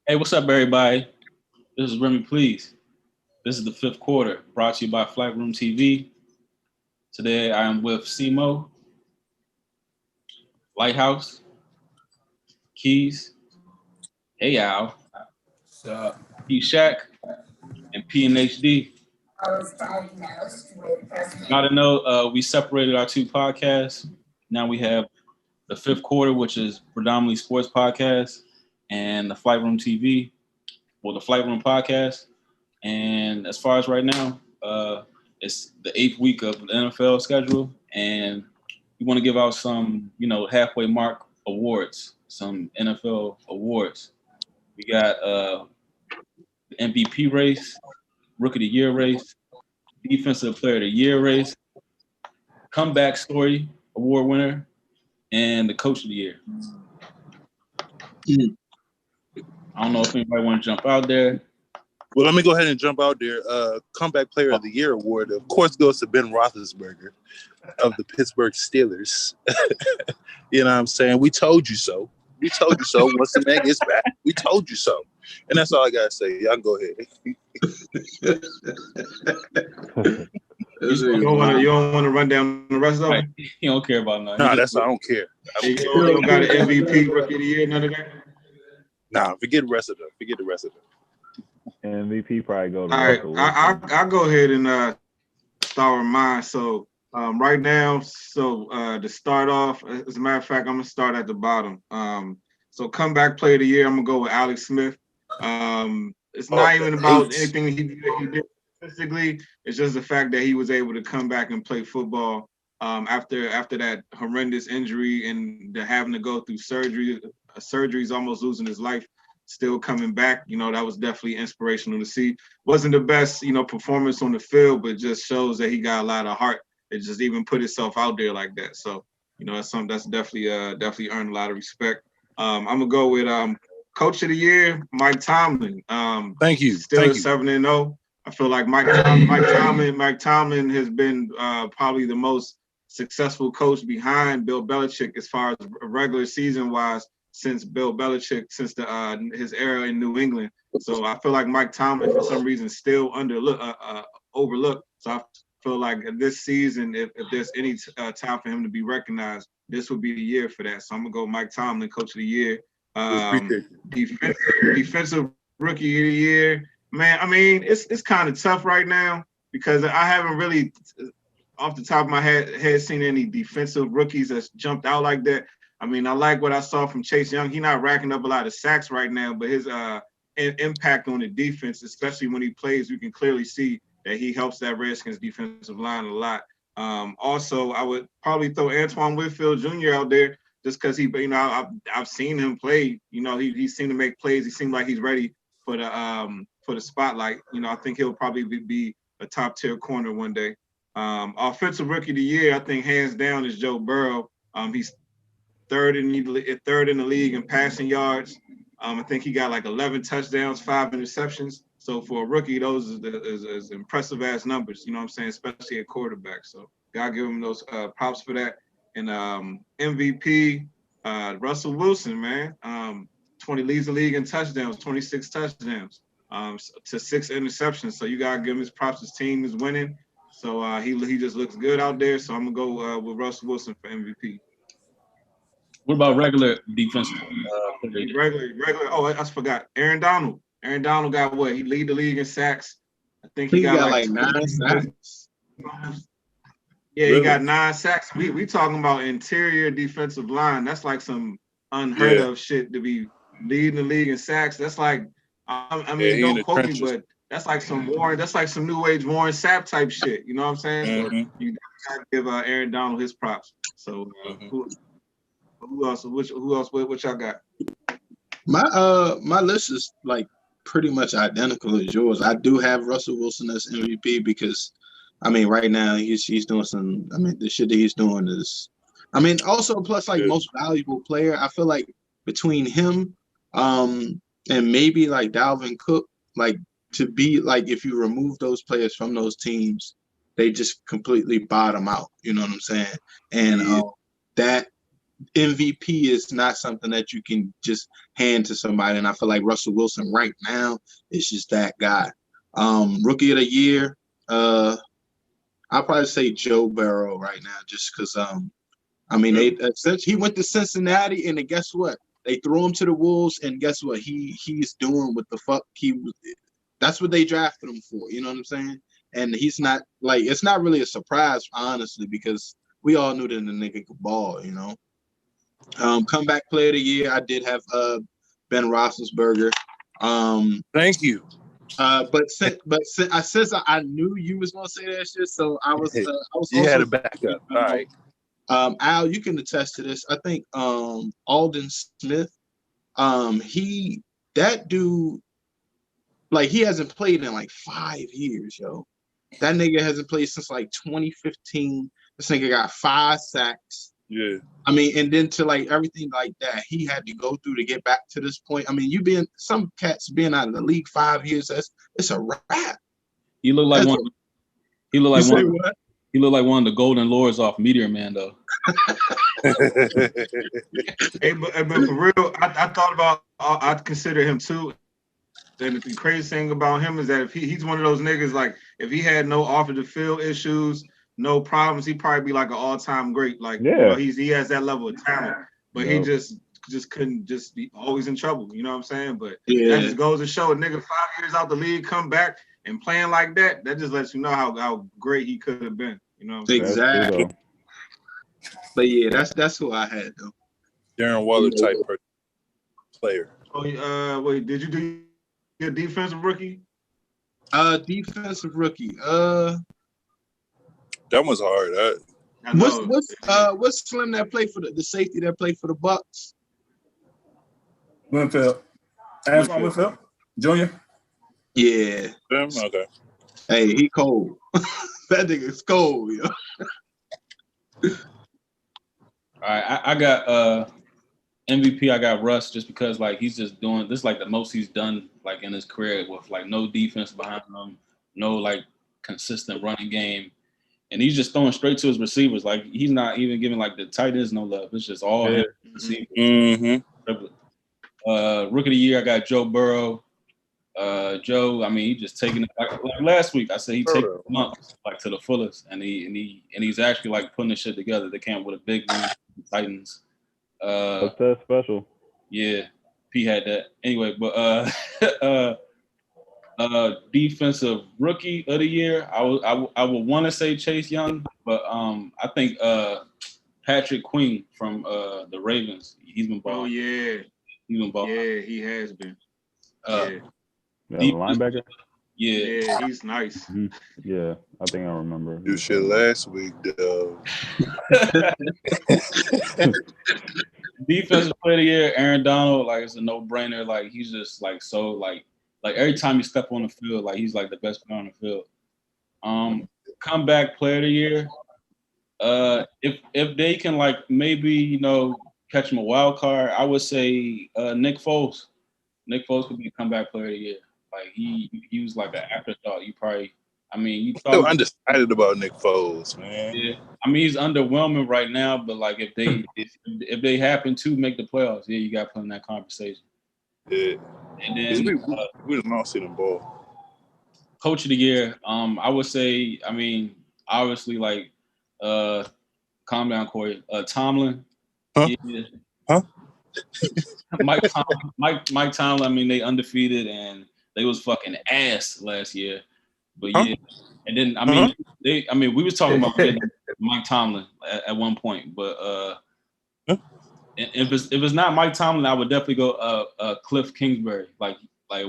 Hey, what's up, everybody? This is Remy Please. This is the fifth quarter, brought to you by Flight Room TV. Today, I am with Simo, Lighthouse, Keys, Hey Al, P Shack, and P and HD. Now to know, we separated our two podcasts. Now we have the fifth quarter, which is predominantly sports podcast, and the Flight Room TV, the Flight Room podcast. And as far as right now, it's the 8th week of the NFL schedule, and we want to give out some, halfway mark awards, some NFL awards. We got the MVP race, Rookie of the Year race, Defensive Player of the Year race, Comeback Story Award winner, and the Coach of the Year. I don't know if anybody want to jump out there. Well, let me go ahead and jump out there. Comeback Player of the Year award, of course, goes to Ben Roethlisberger of the Pittsburgh Steelers. You know what I'm saying? We told you so. We told you so. Once the man gets back, we told you so. And that's all I got to say. Y'all can go ahead. You don't want to run down the rest of it? You don't care about nothing. Nah, that's I don't care. You don't got an MVP, Rookie of the Year, none of that? Nah, forget the rest of them. MVP probably go to Russell. I'll go ahead and start with mine. So right now, to start off, as a matter of fact, I'm gonna start at the bottom. So Comeback Player of the Year, I'm gonna go with Alex Smith. It's not even about anything he did statistically. It's just the fact that he was able to come back and play football after that horrendous injury and having to go through surgeries, almost losing his life. Still coming back, that was definitely inspirational to see. Wasn't the best, performance on the field, but just shows that he got a lot of heart. It just even put itself out there like that. So, that's something that's definitely earned a lot of respect. I'm gonna go with Coach of the Year, Mike Tomlin. Thank you. Still at 7-0. I feel like Mike Tomlin has been probably the most successful coach behind Bill Belichick as far as regular season wise. Since Bill Belichick, since his era in New England. So I feel like Mike Tomlin, for some reason, still overlooked. So I feel like this season, if there's any time for him to be recognized, this would be the year for that. So I'm going to go Mike Tomlin, Coach of the Year. Defensive Rookie of the Year. Man, I mean, it's kind of tough right now because I haven't really, off the top of my head seen any defensive rookies that's jumped out like that. I mean, I like what I saw from Chase Young. He's not racking up a lot of sacks right now, but his impact on the defense, especially when he plays, you can clearly see that he helps that Redskins defensive line a lot. Also, I would probably throw Antoine Whitfield Jr. out there just because I've seen him play. He seemed to make plays. He seemed like he's ready for the spotlight. I think he'll probably be a top tier corner one day. Offensive Rookie of the Year, I think hands down is Joe Burrow. He's third in the league in passing yards. I think he got like 11 touchdowns, 5 interceptions. So for a rookie, those is impressive ass numbers. You know what I'm saying, especially at quarterback. So gotta give him those props for that. And MVP, Russell Wilson, man, leads the league in touchdowns, 26 touchdowns, to 6 interceptions. So you gotta give him his props. His team is winning. So he just looks good out there. So I'm gonna go with Russell Wilson for MVP. What about regular defensive? Regular. Oh, I forgot. Aaron Donald. Aaron Donald got what? He lead the league in sacks. I think he got like 9 sacks. Yeah, he got 9 sacks. We talking about interior defensive line. That's like some unheard of shit to be leading the league in sacks. That's like, I mean, don't quote me, but that's like some new age Warren Sapp type shit. You know what I'm saying? Mm-hmm. So you gotta give Aaron Donald his props. So who else? What y'all got? My list is like pretty much identical as yours. I do have Russell Wilson as MVP because, I mean, right now he's doing some. I mean, the shit that he's doing is, I mean, also plus like most valuable player. I feel like between him, and maybe like Dalvin Cook, like to be like if you remove those players from those teams, they just completely bottom out. You know what I'm saying? And that MVP is not something that you can just hand to somebody. And I feel like Russell Wilson right now is just that guy. Rookie of the year, I'll probably say Joe Burrow right now, just because I mean, since he went to Cincinnati, and then guess what? They threw him to the Wolves, and guess what? He's doing what the fuck that's what they drafted him for. You know what I'm saying? And he's not like, it's not really a surprise, honestly, because we all knew that the nigga could ball. You know. Comeback player of the year, I did have Ben Roethlisberger. Thank you. But since I knew you was gonna say that shit, so I was You also, had a backup. All right. Al, you can attest to this. I think Alden Smith, that dude, like, he hasn't played in like 5 years, yo. That nigga hasn't played since like 2015. This nigga got 5 sacks. Yeah. I mean, and then to like everything like that he had to go through to get back to this point. I mean, some cats being out of the league 5 years, it's a wrap. He looked like one. He looked like one. What? He looked like one of the golden lords off Meteor Man, though. Hey, but for real, I thought about. I consider him too. And the crazy thing about him is that if he's one of those niggas, like, if he had no off the field issues, no problems, he'd probably be like an all-time great. Like, you know, he has that level of talent, but he just couldn't just be always in trouble. You know what I'm saying? But that just goes to show a nigga 5 years out the league, come back and playing like that. That just lets you know how great he could have been. You know what I'm saying? Exactly. But yeah, that's who I had though. Darren Waller type player. Oh, wait, did you do your defensive rookie? Defensive rookie. That was hard. What's Slim that played for the safety that played for the Bucks? Winfield. Antoine Winfield Jr. Yeah. Okay. Hey, he cold. That nigga's cold, yo. All right, I got MVP. I got Russ just because like he's just doing this like the most he's done like in his career with like no defense behind him, no like consistent running game, and he's just throwing straight to his receivers. Like he's not even giving like the tight ends no love. It's just all him receivers. Mm-hmm. Rookie of the year, I got Joe Burrow. Joe, I mean, he just taking it like last week. I said he takes months like to the fullest, and he's actually like putting the shit together. They came with a big win, Titans. What's that special? Yeah, P had that anyway. But defensive rookie of the year, I would want to say Chase Young, but I think Patrick Queen from the Ravens. He's been balling. Oh yeah, he's been balling. Yeah, he has been. Linebacker. Yeah, he's nice. Mm-hmm. Yeah, I think I remember. Do shit last week, though. Defensive player of the year, Aaron Donald. Like it's a no-brainer. Like he's just like so like every time you step on the field, like he's like the best player on the field. Comeback player of the year. If they can like maybe catch him a wild card, I would say Nick Foles. Nick Foles could be a comeback player of the year. Like he was like an afterthought. You still undecided about Nick Foles, man. Yeah, I mean he's underwhelming right now, but like if they happen to make the playoffs, yeah, you got to put in that conversation. Yeah, and then we did not see them ball. Coach of the year, I would say, I mean, obviously like, calm down, Corey. Tomlin. Huh? Yeah. Huh? Mike Tomlin. I mean, they undefeated and they was fucking ass last year. But yeah, and then we was talking about Mike Tomlin at one point, but if it's not Mike Tomlin, I would definitely go Cliff Kingsbury. Like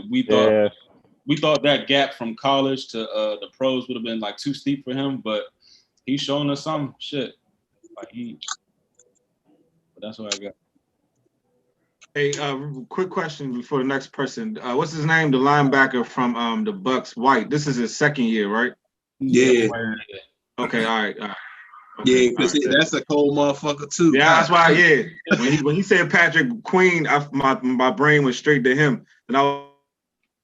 we thought that gap from college to the pros would have been like too steep for him, but he's showing us some shit. But that's what I got. Hey, quick question before the next person. What's his name? The linebacker from the Bucks, White. This is his second year, right? Yeah. Okay, all right. Okay, yeah, because that's a cold motherfucker too. Yeah, that's why. Yeah, when he said Patrick Queen, my brain went straight to him, and I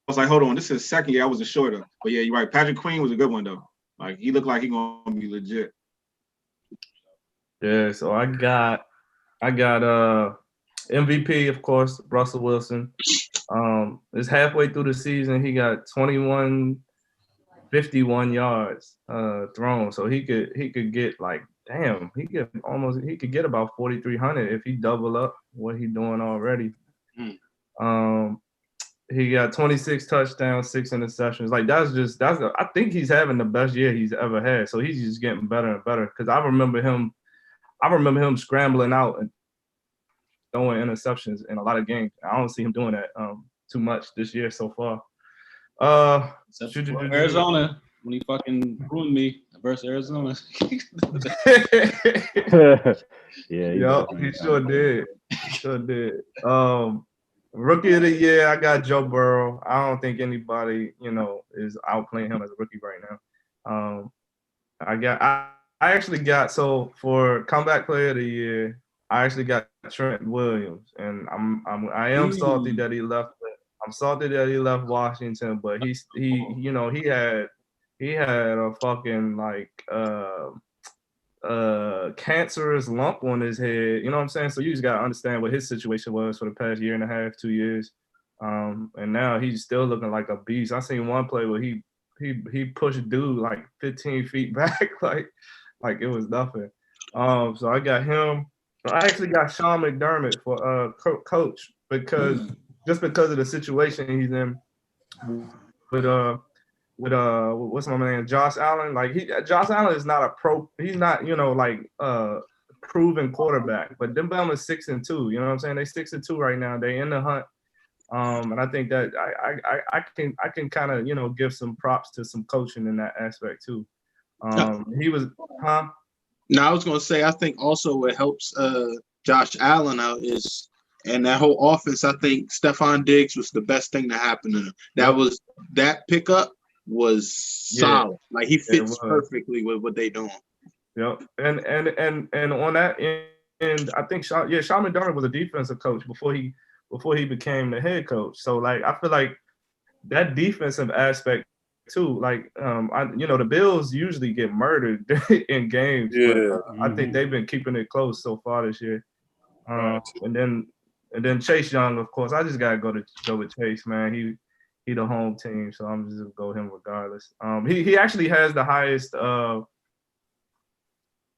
was like, hold on, this is his second year. I wasn't sure though, but yeah, you're right. Patrick Queen was a good one though. Like he looked like he gonna be legit. Yeah, so I got MVP, of course, Russell Wilson. It's halfway through the season. He got 51 yards thrown. So he could get like, damn, he could get about 4,300 if he double up what he doing already. He got 26 touchdowns, 6 interceptions. Like I think he's having the best year he's ever had. So he's just getting better and better. Because I remember him scrambling out and throwing interceptions in a lot of games. I don't see him doing that too much this year so far. Arizona, when he fucking ruined me versus Arizona. Yeah, he sure did. Rookie of the year, I got Joe Burrow. I don't think anybody, is outplaying him as a rookie right now. I actually got, so for comeback player of the year, I actually got Trent Williams, and I am salty that he left. I'm salty that he left Washington, but he had a fucking cancerous lump on his head. You know what I'm saying? So you just gotta understand what his situation was for the past year and a half, 2 years. And now he's still looking like a beast. I seen one play where he pushed dude like 15 feet back, like it was nothing. So I got him. I actually got Sean McDermott for coach because of the situation he's in with what's my man, Josh Allen. Like Josh Allen is not a pro. He's not proven quarterback. But them Bama's 6-2. You know what I'm saying? They 6-2 right now. They in the hunt. And I think that I can kind of give some props to some coaching in that aspect too. He was, huh? No, I was gonna say I think also what helps Josh Allen out is, and that whole offense. I think Stephon Diggs was the best thing to happen to them. That pickup was solid. Like he fits perfectly with what they doing. Yep. And on that end, I think Sean McDermott was a defensive coach before he became the head coach. So like I feel like that defensive aspect too. Like the Bills usually get murdered in games. Yeah. But, I think they've been keeping it close so far this year. And then Chase Young, of course. I just gotta go with Chase, man. He the home team, so I'm just gonna go him regardless. He actually has the highest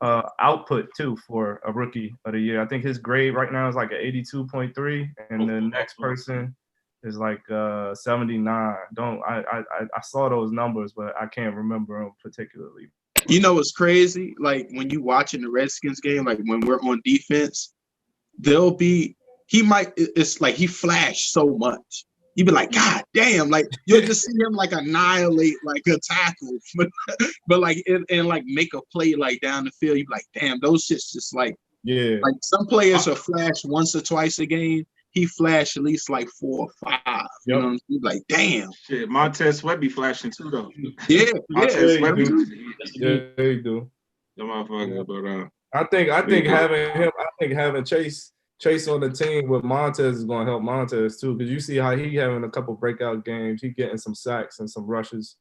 output too for a rookie of the year. I think his grade right now is like an 82.3, and the next person is like 79. I saw those numbers, but I can't remember them particularly. You know what's crazy? Like when you watching the Redskins game, like when we're on defense, it's like he flashed so much. You'd be like, God damn, like you'll just see him like annihilate like a tackle, but like and like make a play like down the field. You'd be like, damn, those shit's just like, yeah. Like some players are flash once or twice a game. He flashed at least like 4 or 5. You know what I'm saying? Like, damn. Shit, Montez Sweat be flashing too though. Yeah, Montez Sweat be. Yeah, they do. The motherfucker, but I think having Chase on the team with Montez is going to help Montez too, because you see how he having a couple breakout games. He getting some sacks and some rushes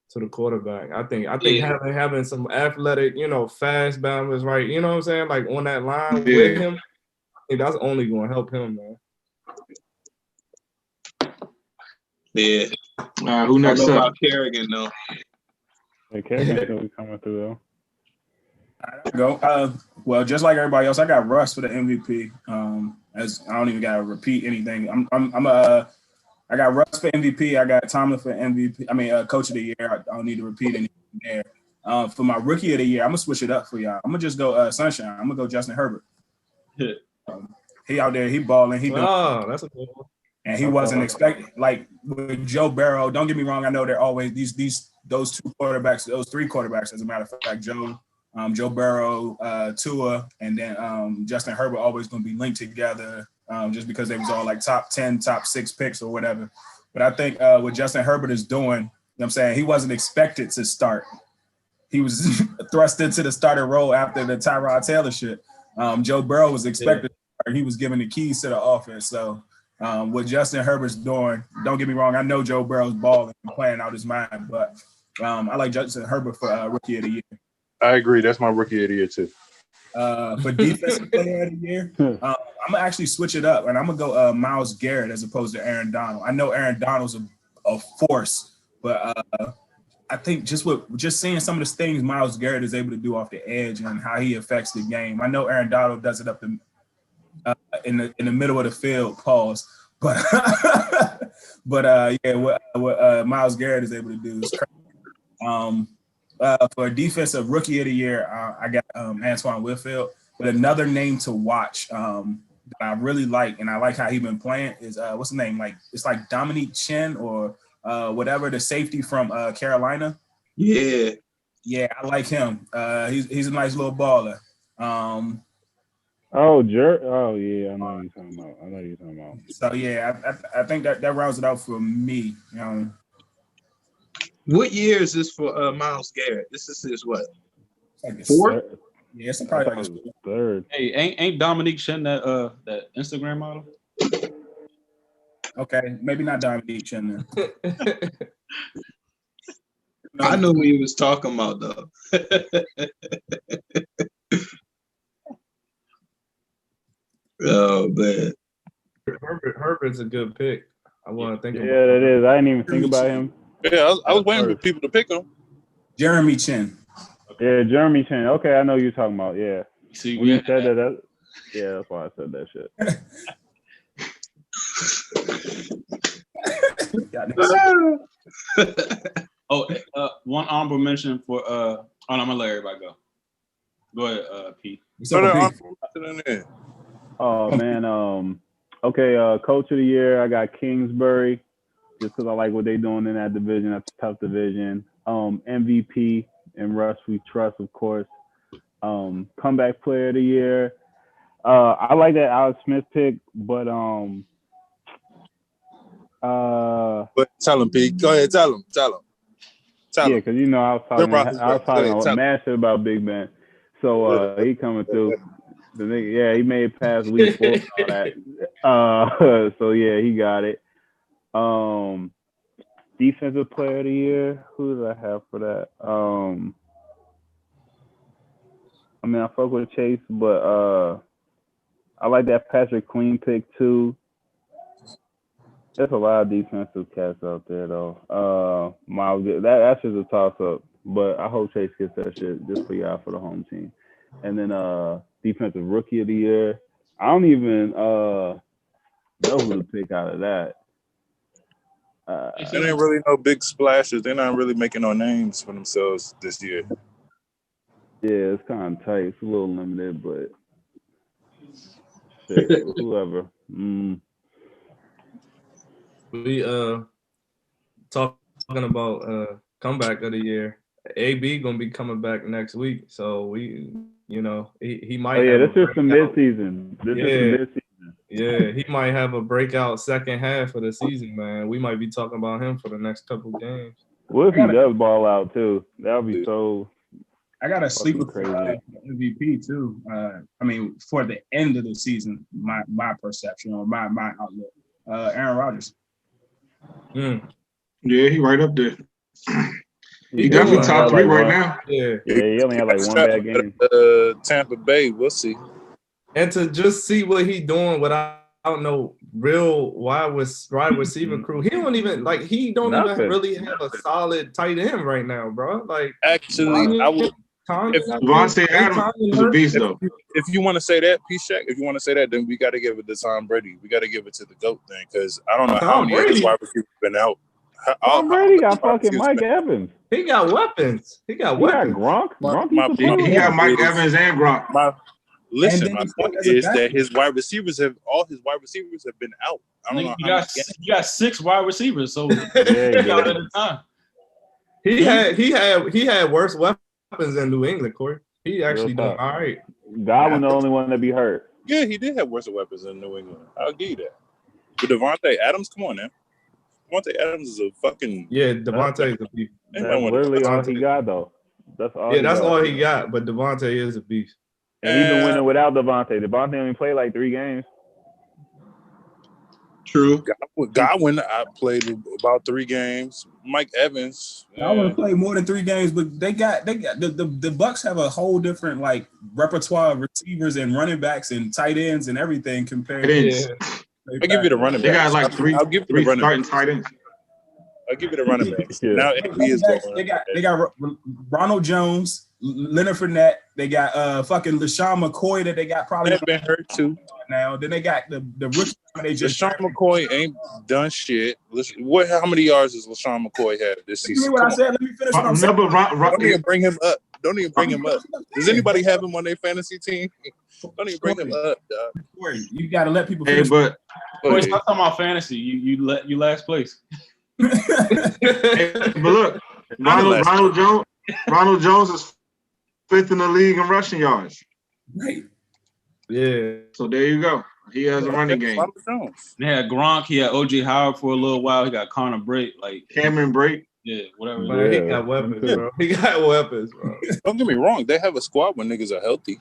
to the quarterback. I think having some athletic, fast bounders, right? You know what I'm saying? Like on that line with him, I think that's only going to help him, man. Yeah. Who next up? About Kerrigan though. Hey, Kerrigan's still coming through though. Go. Well, just like everybody else, I got Russ for the MVP. As I don't even gotta repeat anything. I got Russ for MVP. I got Tomlin for MVP. I mean, Coach of the Year. I don't need to repeat anything there. For my Rookie of the Year, I'm gonna switch it up for y'all. I'm gonna just go Sunshine. I'm gonna go Justin Herbert. He out there, he balling. He doing. Oh, that's a good one. And he wasn't expecting, like with Joe Burrow. Don't get me wrong. I know they're always those 2 quarterbacks, those 3 quarterbacks, as a matter of fact, Joe Burrow, Tua, and then Justin Herbert always going to be linked together just because they was all like top 10, top 6 picks or whatever. But I think what Justin Herbert is doing, you know what I'm saying, he wasn't expected to start. He was thrust into the starter role after the Tyrod Taylor shit. Joe Burrow was expected to start. He was given the keys to the offense. So what Justin Herbert's doing, don't get me wrong, I know Joe Burrow's balling and playing out his mind, but I like Justin Herbert for rookie of the year. I agree. That's my rookie of the year too. For defensive player of the year, I'm gonna actually switch it up, and I'm gonna go Myles Garrett as opposed to Aaron Donald. I know Aaron Donald's a force, but I think just seeing some of the things Myles Garrett is able to do off the edge and how he affects the game. I know Aaron Donald does it up in the middle of the field. Pause. But what Myles Garrett is able to do is crazy. For defensive rookie of the year, I got Antoine Whitfield. But another name to watch that I really like, and I like how he's been playing, is what's the name? Like it's like Dominique Chin or whatever, the safety from Carolina. Yeah, I like him. He's a nice little baller. Oh, yeah, I know you're talking about. So yeah, I think that rounds it out for me. What year is this for Myles Garrett? This is his what? Like Fourth? Yeah, it's probably like his third. Hey, ain't Dominique Chen that Instagram model? Okay, maybe not Dominique Chen then. I know what he was talking about though. Oh man, Herbert's a good pick. I want to think. Yeah, that is. I didn't even think about him. Yeah, I was waiting for people to pick him. Jeremy Chin. Yeah, Jeremy Chin. Okay, I know who you're talking about. Yeah. See, when you said that, yeah, that's why I said that shit. One honorable mention for I'm gonna let everybody go. Go ahead, Pete. Oh man, okay, coach of the year, I got Kingsbury, just because I like what they're doing in that division. That's a tough division. MVP and Russ we trust, of course. Comeback player of the year. I like that Alex Smith pick, but tell him, Pete. Go ahead, tell him. Yeah, because I was talking mad shit about Big Ben. So he coming through. The nigga, yeah, he made it past week 4 and all that. So yeah, he got it. Defensive player of the year. Who did I have for that? I mean, I fuck with Chase, but I like that Patrick Queen pick too. There's a lot of defensive cats out there though. Miles, that's just a toss up. But I hope Chase gets that shit just for y'all for the home team. And then defensive rookie of the year. I don't even know who to pick out of that. There ain't really no big splashes. They're not really making no names for themselves this year. Yeah, it's kind of tight. It's a little limited, but shit, whoever. We talking about comeback of the year. AB gonna be coming back next week, so we, he might. Oh yeah, this is some midseason. Yeah, he might have a breakout second half of the season, man. We might be talking about him for the next couple games. What if he does ball out too? That would be so. I got a sleeper crazy MVP too. I mean, for the end of the season, my perception or my outlook. Aaron Rodgers. Yeah, he right up there. He definitely top 3 right now. Yeah, he only had like one bad game. Tampa Bay, we'll see. And to just see what he doing without no real wide receiver crew, he don't even really have a solid tight end right now, bro. Like actually, I would. If Devontae Adams is a beast, though. If you want to say that, P-Shack, if you want to say that, then we got to give it to Tom Brady. We got to give it to the GOAT thing because I don't know how many of his wide receivers been out. Tom Brady got fucking Mike Evans. He got weapons. He got Gronk. He got Mike Evans and Gronk. My point is that all his wide receivers have been out. I don't know. You got 6 wide receivers, so out at a time. He had worse weapons in New England, Corey. He actually done all right. Godwin the only one to be hurt. Yeah, he did have worse weapons in New England. I'll give you that. But Devontae Adams, come on now. Devontae Adams is a fucking Devontae is a beast. That's literally all he got though. That's all. Yeah, that's all he got. But Devontae is a beast. And he's been winning without Devontae. Devontae only played like 3 games. True. Godwin, I played about 3 games. Mike Evans. I want to play more than 3 games, but they got the Bucks have a whole different like repertoire of receivers and running backs and tight ends and everything compared to. I'll give you the running They backs. got like three starting tight ends. I'll give you the running backs. Yeah. Now AB is going. They got Ronald Jones, Leonard Fournette. They got fucking LaShawn McCoy that they got probably They've been hurt too. now. Then they got the rookie they just. LaShawn McCoy ain't done shit. Listen, how many yards does LaShawn McCoy have this Hear season? what I said? Let me finish what I'm saying. Don't even bring him up. Don't even bring him up. Does anybody have him on their fantasy team? Don't even bring him up, dog. You got to let people Hey, finish. but Boy, stop talking about fantasy. You last place. but look, Ronald Jones is 5th in the league in rushing yards. Right. Yeah. So there you go. He has a running game. They had Gronk. He had OJ Howard for a little while. He got Connor Brake. Like Cameron Brake. Yeah, whatever. Man, he got weapons, bro. He got weapons, bro. Don't get me wrong. They have a squad when niggas are healthy,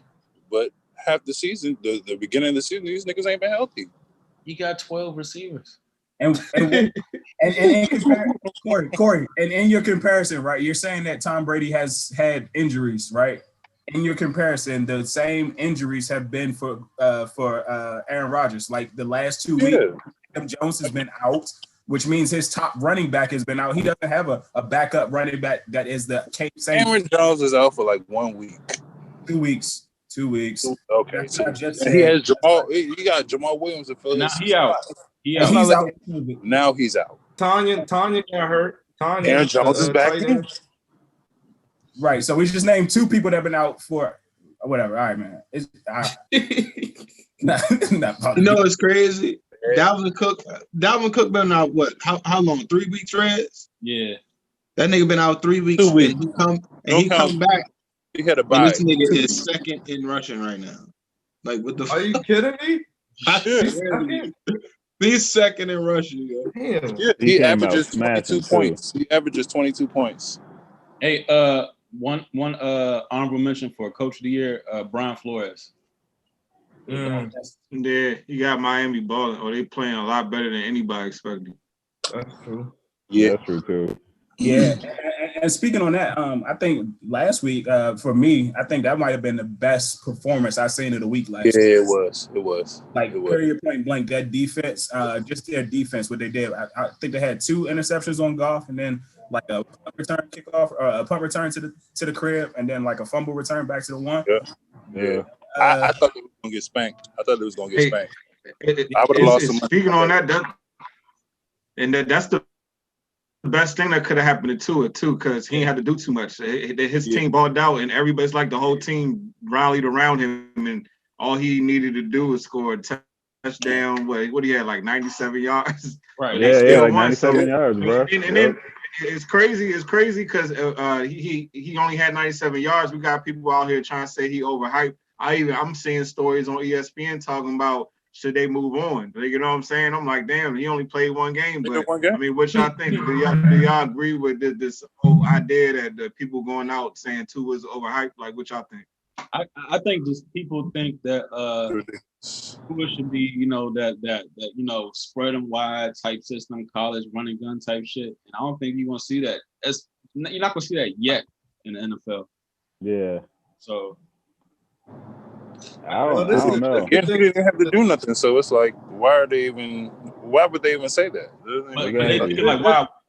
but half the season, the beginning of the season, these niggas ain't been healthy. He got 12 receivers. And Corey, and in your comparison, right? You're saying that Tom Brady has had injuries, right? In your comparison, the same injuries have been for Aaron Rodgers. Like the last 2 weeks, Adam Jones has been out, which means his top running back has been out. He doesn't have a backup running back that is the same. Aaron Jones is out for like 1 week. 2 weeks. 2 weeks. Okay. He has Jamal. He got Jamal Williams to fill his. He out. He's out. Now he's out. Tanya got hurt. Aaron Jones is back in. Right. So we just named 2 people that have been out for whatever. All right, man. It's You know it's crazy. Dalvin Cook been out what? How long? 3 weeks, Reds? Yeah. That nigga been out 3 weeks. 2 weeks. And he come back. He had a And bye. this nigga is 2nd in rushing right now. Like what the Are you kidding me? He's 2nd in rushing, yo. Damn. Yeah, he averages 22 points. He averages 22 points. Hey, one honorable mention for Coach of the Year, Brian Flores. Yeah, you got Miami balling. Or they playing a lot better than anybody expected. That's true. Yeah, that's true too. Yeah, and speaking on that, I think last week for me, I think that might have been the best performance I've seen of the week last week. Yeah, it was. Like period point blank, that defense, just their defense, what they did. I think they had 2 interceptions on Goff, and then like a punt return kickoff, or a punt return to the crib, and then like a fumble return back to the 1. Yeah. I thought they were gonna get spanked. I spanked. I would have lost some money. Speaking on that's the best thing that could have happened to Tua too, because he ain't had to do too much. His team balled out, and everybody's like the whole team rallied around him, and all he needed to do was score a touchdown. What he had, like 97 yards. Right. Yeah, like 97 yards, bro. And then it's crazy because he only had 97 yards. We got people out here trying to say he overhyped. I'm seeing stories on ESPN talking about should they move on? You know what I'm saying? I'm like, damn, he only played 1 game. But I mean, what y'all think? Do y'all agree with this whole idea that the people going out saying Tua's overhyped? Like, what y'all think? I think just people think that Tua should be, that spread them wide type system, college running gun type shit. And I don't think you're gonna see that. You're not gonna see that yet in the NFL. Yeah. So I don't know. He didn't have to do nothing, so it's like, why would they even say that? Like,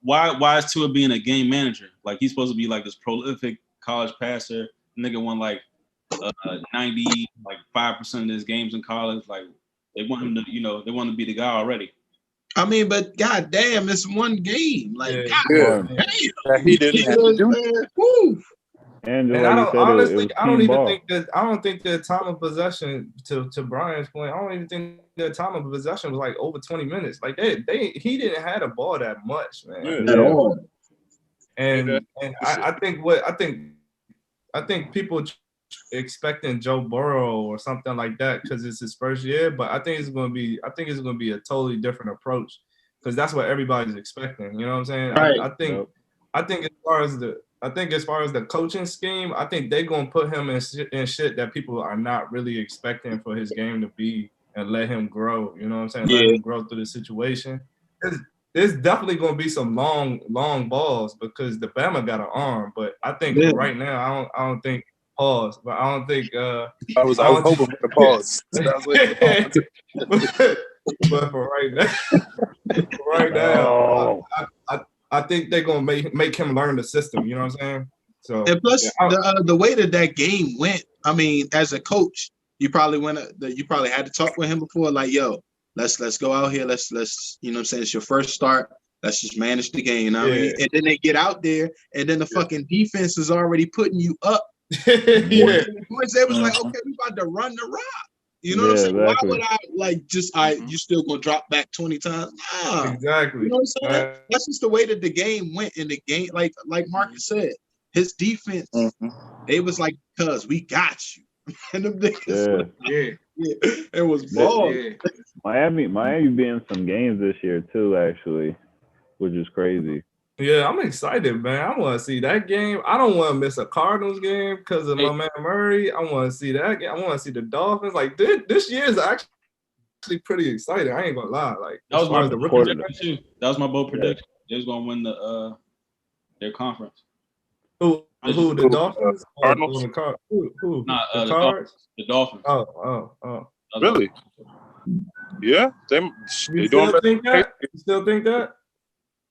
why is Tua being a game manager? Like, he's supposed to be like this prolific college passer. Nigga won like 95% of his games in college. Like, they want him to, they want to be the guy already. I mean, but goddamn, it's 1 game. Like, damn. He didn't have to do it. And I don't think the time of possession, to Brian's point, I don't even think the time of possession was like over 20 minutes. Like he didn't have the ball that much, man. At all. And I think people expecting Joe Burrow or something like that because it's his first year, but I think it's going to be a totally different approach because that's what everybody's expecting. You know what I'm saying? Right. I think as far as the coaching scheme, I think they're gonna put him in shit that people are not really expecting for his game to be and let him grow. You know what I'm saying? Yeah. Let him grow through the situation. There's definitely going to be some long balls because the Bama got an arm, but I think Yeah. right now I don't think pause, but I don't think I was hoping for the pause. But for right now, I think they're gonna make him learn the system. You know what I'm saying? So And plus, the way that game went, I mean, as a coach, you probably had to talk with him before, like, yo, let's go out here, let's you know what I'm saying, it's your first start, let's just manage the game. You know what I mean? And then they get out there, and then the fucking defense is already putting you up. Yeah. Once they was like, okay, we about to run the rock. You know what I'm saying? Exactly. Why would I like just you still gonna drop back 20 times? Nah. Exactly. You know what I'm saying? That's just the way that the game went in the game. Like Marcus said, his defense, they was like, cuz we got you. And them niggas, it was ball. Yeah. Miami being some games this year too, actually, which is crazy. Yeah, I'm excited, man. I want to see that game. I don't want to miss a Cardinals game because of my man Murray. I want to see that game. I want to see the Dolphins. Like this year is actually pretty exciting. I ain't gonna lie. Like that was my prediction too. That was my bold prediction. They was gonna win their conference. Who the Dolphins? Cardinals? Who? Nah, the the Cards? The Dolphins. Oh. Really? Yeah, they doing better. You still think that?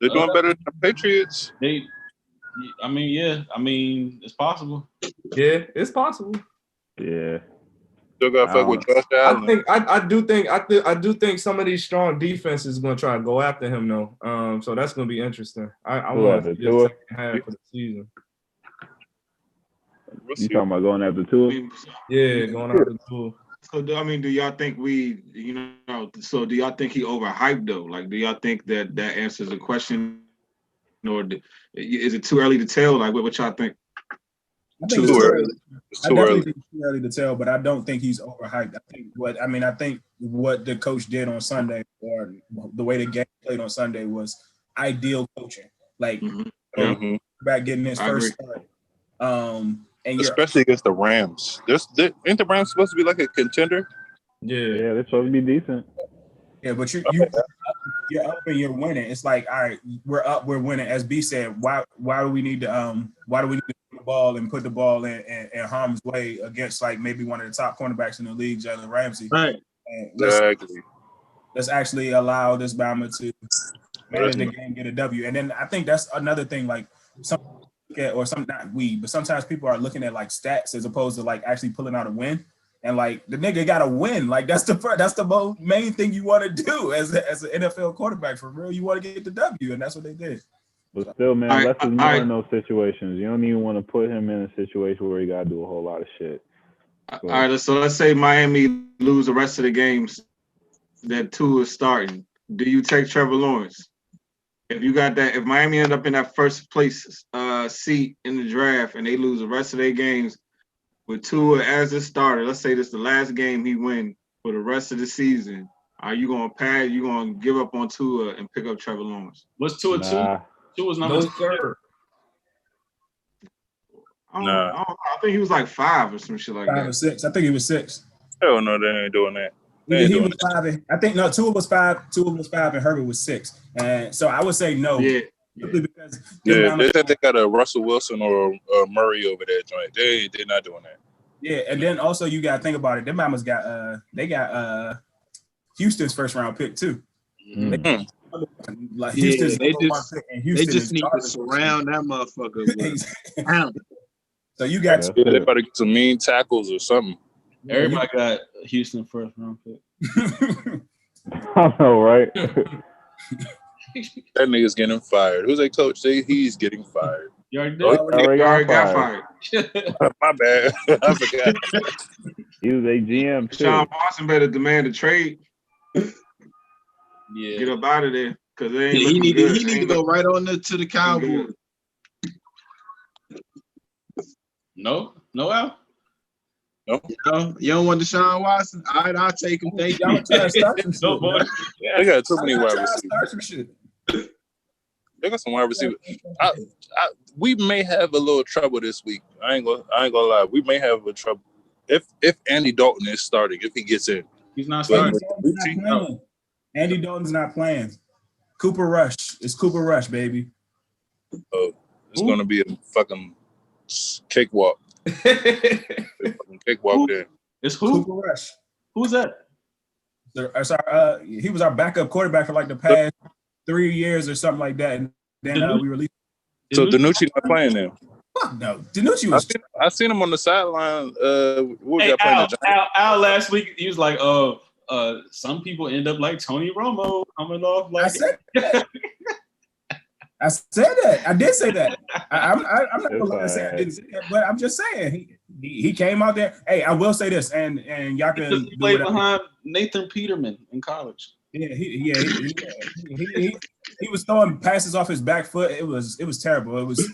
They're doing better than the Patriots. I mean, it's possible. Yeah, it's possible. Yeah. Still got to fuck with Josh Allen. I do think some of these strong defenses is gonna try to go after him though. So that's gonna be interesting. I want to see the second half of the season. You talking about going after Tua? Yeah, going after Tua. So do y'all think so do y'all think he overhyped though? Like, do y'all think that answers the question, or is it too early to tell? Like, what y'all think? I think it's too early. It's too early. Think it's too early to tell, but I don't think he's overhyped. I think what the coach did on Sunday, or the way the game played on Sunday, was ideal coaching. Like, back getting his first start. And especially against the Rams. Ain't the Rams supposed to be like a contender? Yeah, they're supposed to be decent. Yeah, but you're up and you're winning. It's like, all right, we're up, we're winning. As B said, why do we need to put the ball and put the ball in harm's way against like maybe one of the top cornerbacks in the league, Jalen Ramsey? Right. Exactly. Let's actually allow this Bama to manage the game, get a W. And then I think that's another thing. Like sometimes people are looking at like stats as opposed to like actually pulling out a win. And like the nigga got to win. Like that's the main thing you want to do as an NFL quarterback for real. You want to get the W, and that's what they did. But still, man, less is more in those situations. You don't even want to put him in a situation where he got to do a whole lot of shit. All right, so let's say Miami lose the rest of the games that Tua is starting. Do you take Trevor Lawrence? If Miami end up in that first place seat in the draft and they lose the rest of their games with Tua as a starter, let's say this is the last game he win for the rest of the season, are you going to pass? You going to give up on Tua and pick up Trevor Lawrence? What's Tua 2? Tua's number 2. I think he was like 5 or some shit like 5 or 6. I think he was 6. Hell no, they ain't doing that. He was 5. I think no. Tua was 5. Tua was 5, and Herbert was 6. And so I would say no. Yeah. Because they said they got a Russell Wilson or a Murray over there joint. They're not doing that. Yeah, and then also you got to think about it. Them Mamas got they got Houston's first round pick too. Mm-hmm. Like Houston's they just need to surround that motherfucker with So you got they better get some mean tackles or something. Everybody got Houston first round pick. I know, right? That nigga's getting fired. Who's that coach? Say he's getting fired. You already did. Already got fired. My bad. I forgot. He was a GM too. Sean Watson better demand a trade. Yeah. Get up out of there. Because he need to go right on to the Cowboys. No, Al? No. You don't want Deshaun Watson? All right, I'll take him. Thank you. No, boy. They got too many wide receivers. They got some wide receivers. We may have a little trouble this week. I ain't gonna lie. We may have a trouble if Andy Dalton is starting, if he gets in. He's not But starting. Andy Dalton's not playing. Cooper Rush. It's Cooper Rush, baby. Oh, it's gonna be a fucking cakewalk. Cakewalk there. It's who? Cooper Rush. Who's that? He was our backup quarterback for like the past 3 years or something like that. And then we released. So Danucci not playing now. Fuck no. Danucci was. I seen him on the sideline. Hey, Al last week he was like, some people end up like Tony Romo coming off like. I said that. I did say that. I'm not gonna lie to say I didn't say that, but I'm just saying he came out there. Hey, I will say this, and y'all can he played behind Nathan Peterman in college. Yeah, he was throwing passes off his back foot. It was terrible. It was.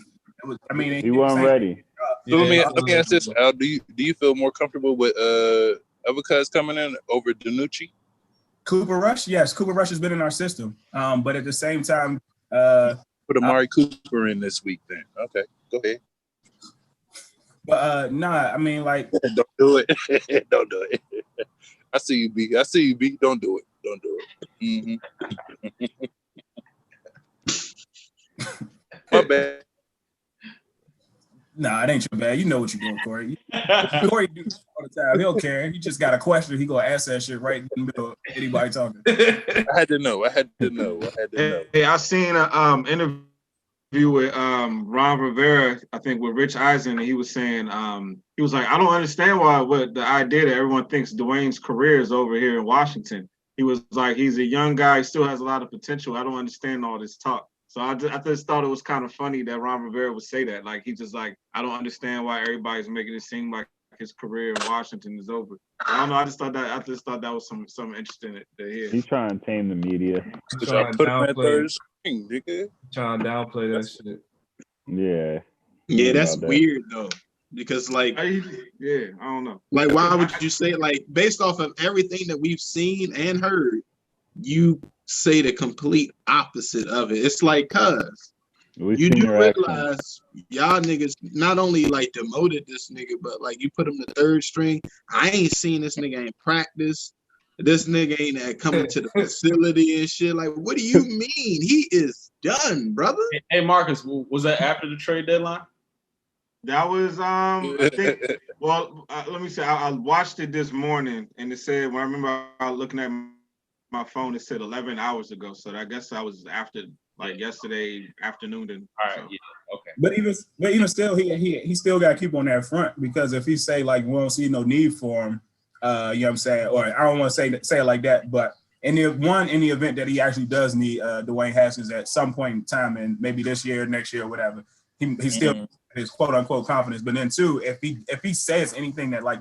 I mean, he wasn't ready. So let me ask this, Al. Do you feel more comfortable with Evercuz coming in over Danucci? Cooper Rush, yes. Cooper Rush has been in our system, but at the same time, put Amari Cooper in this week. Then okay, go ahead. But nah, I mean, like, don't do it. Don't do it. I see you, B. Don't do it. Don't do it. Mm-hmm. My bad. Nah, it ain't your bad. You know what you're doing, Corey. Corey do this all the time. He don't care. He just got a question. He gonna ask that shit right in the middle of anybody talking. I had to know. Hey, I seen an interview with Ron Rivera, I think with Rich Eisen, and he was saying he was like, I don't understand what the idea that everyone thinks Dwayne's career is over here in Washington. He was like, he's a young guy, still has a lot of potential. I don't understand all this talk. So I just thought it was kind of funny that Ron Rivera would say that. Like, he's just like, I don't understand why everybody's making it seem like his career in Washington is over. I don't know. I just thought that was something interesting to hear. He's trying to tame the media. Trying to downplay that shit. Yeah. Yeah, that's weird though. Because like, I don't know. Like, why would you say, like, based off of everything that we've seen and heard, you say the complete opposite of it? It's like, cuz you do realize y'all niggas not only like demoted this nigga, but like you put him to third string. I ain't seen this nigga in practice. This nigga ain't coming to the facility and shit. Like, what do you mean? He is done, brother. Hey, Marcus, was that after the trade deadline? That was, I think, well, let me say, I watched it this morning, and it said, when I remember I was looking at my phone, it said 11 hours ago. So I guess I was after, like, yesterday afternoon. Then, all right, yeah, okay. But even still, he still got to keep on that front, because if he say, like, we don't see no need for him, you know what I'm saying? Or I don't want to say it like that, but in the event that he actually does need Dwayne Haskins at some point in time, and maybe this year, next year, whatever, he still his quote unquote confidence. But then too, if he says anything that like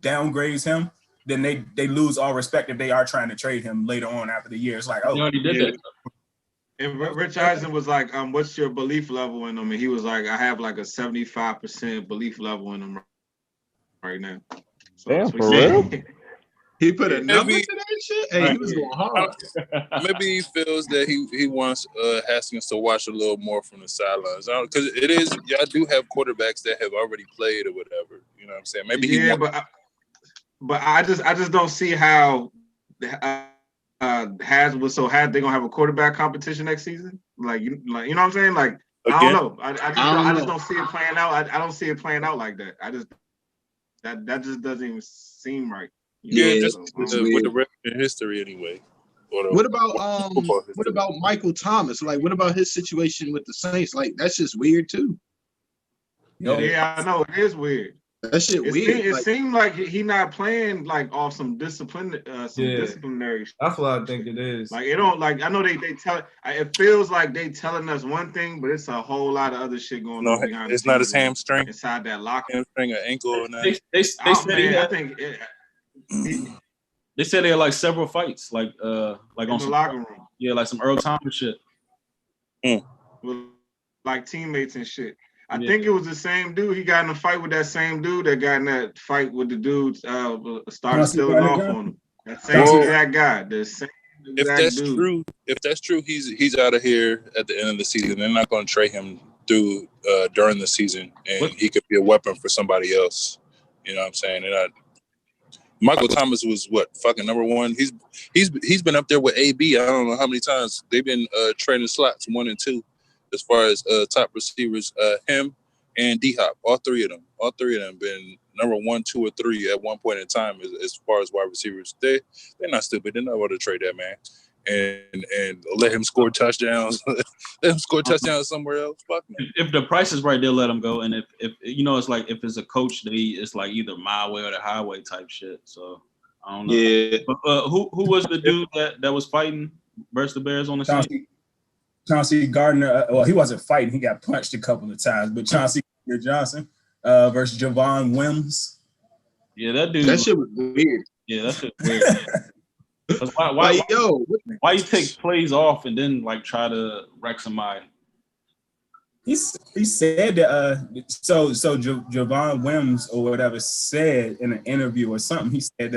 downgrades him, then they lose all respect if they are trying to trade him later on after the year. It's like, oh, he did that. And Rich Eisen was like, what's your belief level in him? And he was like, I have like a 75% belief level in him right now. So damn, for real? He put a number to that shit? Hey, he was going hard. Maybe he feels that he wants Haskins to watch a little more from the sidelines. Because it is, y'all do have quarterbacks that have already played or whatever. You know what I'm saying? Maybe but I just don't see how Haskins so they're gonna have a quarterback competition next season. Like you know what I'm saying? Like I don't know. I just don't see it playing out. I don't see it playing out like that. That just doesn't even seem right. Just with the rest of history anyway. What about Michael Thomas? Like, what about his situation with the Saints? Like, that's just weird too. Yeah, I know it is weird. That shit weird. It seemed like he not playing like off some disciplinary. That's what I think it is. Like it don't like I know they tell it feels like they telling us one thing, but it's a whole lot of other shit going on behind. It's not his hamstring inside that locker. Hamstring or ankle or nothing. They said they said they had like several fights, like on the locker room. Yeah, like some Earl Thomas shit. With like teammates and shit. I think it was the same dude. He got in a fight with that same dude that got in that fight with the dude started stealing off on him. That same exact guy. The same if that's true, he's out of here at the end of the season. They're not going to trade him during the season, and he could be a weapon for somebody else. You know what I'm saying? Michael Thomas was what fucking number one. He's been up there with AB. I don't know how many times they've been trading slots 1 and 2 as far as top receivers. Him and D-Hop, all three of them been number 1, 2, or 3 at one point in time as far as wide receivers. They're not stupid. They're not about to trade that man and let him score touchdowns. Let him score touchdowns somewhere else. Fuck man. If the price is right, they'll let him go. And if you know, it's like if it's a coach, it's like either my way or the highway type shit. So I don't know. Yeah. But who was the dude that was fighting versus the Bears on the side? Chauncey Gardner. Well, he wasn't fighting. He got punched a couple of times. But Chauncey Johnson versus Javon Wims. Yeah, that dude. That shit was weird. Yeah, that shit was weird. Why you take plays off and then like try to wreck somebody? He said that so Javon Wims or whatever said in an interview or something. He said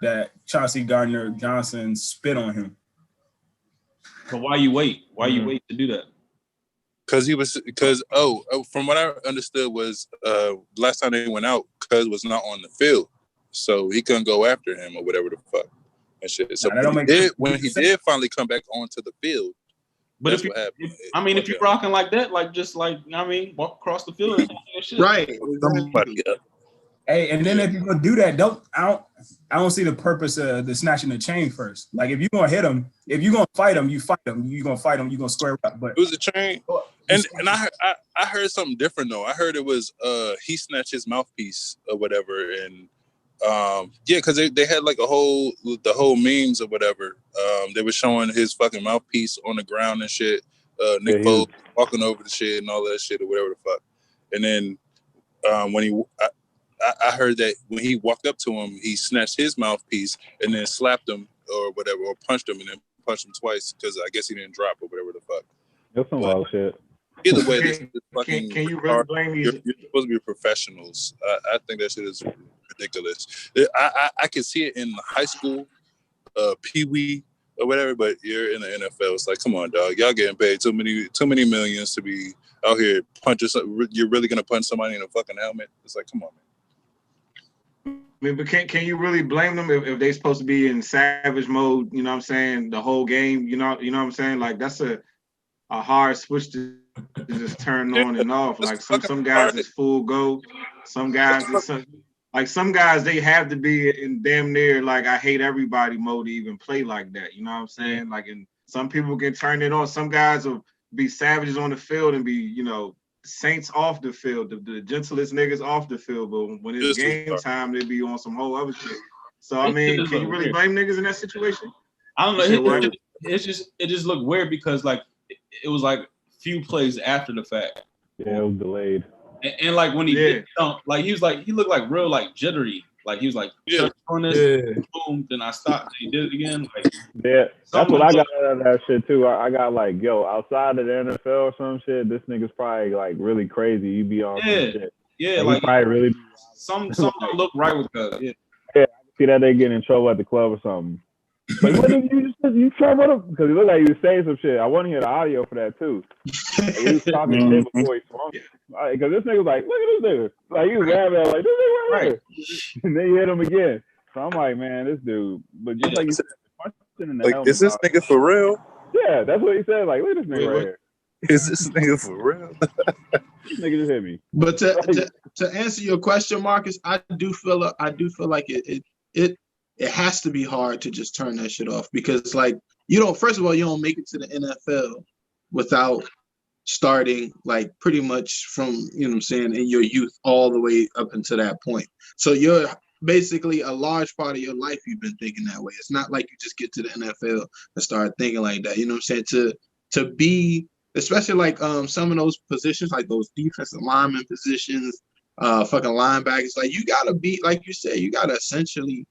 that Chauncey Gardner Johnson spit on him. But why you wait? Why you wait to do that? Because from what I understood was last time they went out, Cuz was not on the field, so he couldn't go after him or whatever the fuck and shit. So when he did finally come back onto the field, but if you're rocking like that, like just like walk across the field and shit. Right. Hey, and then if you're gonna do that, I don't see the purpose of the snatching the chain first. Like if you're gonna hit him, if you're gonna fight him, you fight him. You're gonna fight him, you're gonna square up. But it was a chain. And I heard something different though. I heard it was he snatched his mouthpiece or whatever, and because they had like the whole memes or whatever. They were showing his fucking mouthpiece on the ground and shit. Nick Foles walking over the shit and all that shit or whatever the fuck. And then when I heard that when he walked up to him, he snatched his mouthpiece and then slapped him or whatever, or punched him and then punched him twice because I guess he didn't drop or whatever the fuck. That's some wild shit. Either way, this fucking can you really blame these? You're supposed to be professionals. I think that shit is ridiculous. I can see it in high school, pee-wee or whatever, but you're in the NFL. It's like, come on, dog. Y'all getting paid too many millions to be out here punching. You're really gonna punch somebody in a fucking helmet? It's like, come on, man. I mean, but can you really blame them if they're supposed to be in savage mode? You know what I'm saying? The whole game. You know what I'm saying? Like that's a hard switch to just turn on and off. Like some guys is full go. Some guys they have to be in damn near like I hate everybody mode to even play like that. You know what I'm saying? Like, and some people can turn it on. Some guys will be savages on the field and be saints off the field, the gentlest niggas off the field, but when it's game time, they be on some whole other shit. So I mean, can you really blame niggas in that situation? I don't know. It just looked weird because like it was like few plays after the fact. Yeah, it was delayed. And like when he did like he looked like real like jittery. Like he was like on this, boom, then I stopped. He did it again. Like, that's what I got out of that shit too. I got like, outside of the NFL or some shit, this nigga's probably like really crazy. You be on some shit. Yeah, like probably really some don't look right with that. Yeah, I see that they get in trouble at the club or something. Like, what did you trouble him? Because he looked like he was saying some shit. I want to hear the audio for that too. Like, he was talking shit before he swung. Because this nigga was like, look at this nigga. Like, he was grabbing like, this nigga right here. And then he hit him again. So I'm like, man, this dude. But just like you said, punching in the helmet. Is this nigga for real? Yeah, that's what he said. Like, look at this nigga right here. Is this nigga for real? This nigga just hit me. But to answer your question, Marcus, I do feel like it has to be hard to just turn that shit off because, like, first of all, you don't make it to the NFL without starting, like, pretty much from, you know what I'm saying, in your youth all the way up until that point. So you're basically a large part of your life you've been thinking that way. It's not like you just get to the NFL and start thinking like that. You know what I'm saying? To be, especially like some of those positions, like those defensive lineman positions, fucking linebackers, like you gotta be, like you said, you gotta essentially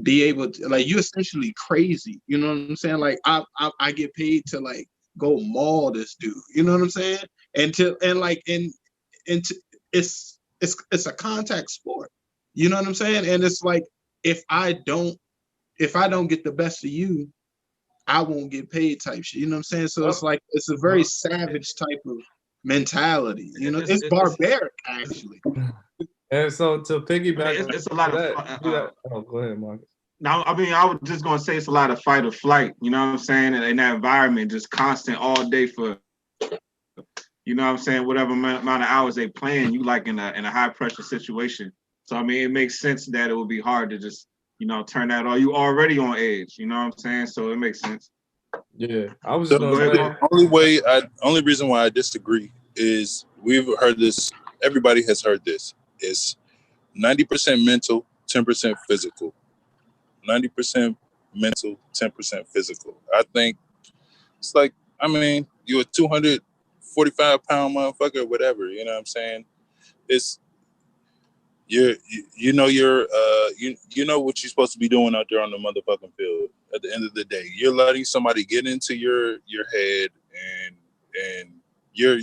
be able to, like, you're essentially crazy. You know what I'm saying? Like I get paid to like go maul this dude. You know what I'm saying? It's a contact sport. You know what I'm saying? And it's like if I don't get the best of you, I won't get paid type shit. You know what I'm saying? So it's like it's a very savage type of mentality. You know, it's barbaric actually. And so to piggyback, it's a lot of. go ahead, Marcus. Now, I mean, I was just gonna say it's a lot of fight or flight. You know what I'm saying? And in that environment, just constant all day for, you know what I'm saying, whatever amount of hours they playing, you like in a high pressure situation. So I mean, it makes sense that it would be hard to just, you know, turn that on. You already on edge. You know what I'm saying? So it makes sense. Yeah, I was just Go gonna ahead, say. Paul. Only reason why I disagree is we've heard this. Everybody has heard this. It's 90% mental, 10% physical. 90% mental, 10% physical. I think it's like, I mean, you're a 245-pound motherfucker, whatever. You know what I'm saying? It's you know you know what you're supposed to be doing out there on the motherfucking field. At the end of the day, you're letting somebody get into your head, and you're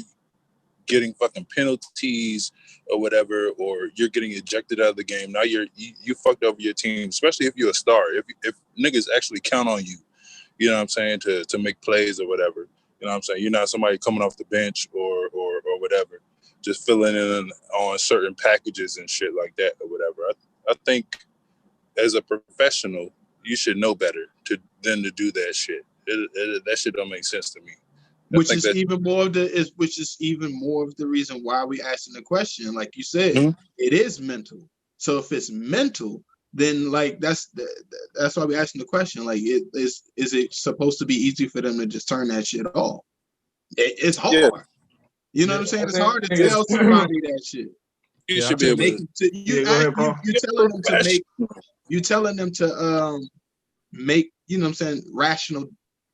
getting fucking penalties or whatever, or you're getting ejected out of the game. Now you fucked over your team, especially if you're a star. If niggas actually count on you, you know what I'm saying, to make plays or whatever. You know what I'm saying? You're not somebody coming off the bench or whatever, just filling in on certain packages and shit like that or whatever. I think as a professional, you should know better than to do that shit. That shit don't make sense to me. Which is even more of the reason why we asking the question. Like you said, It is mental. So if it's mental, then like that's why we asking the question. Like, is it supposed to be easy for them to just turn that shit off? It's hard. Yeah. You know what I'm saying? It's hard to tell somebody that shit. You should be able to. You're telling them to make, you know what I'm saying,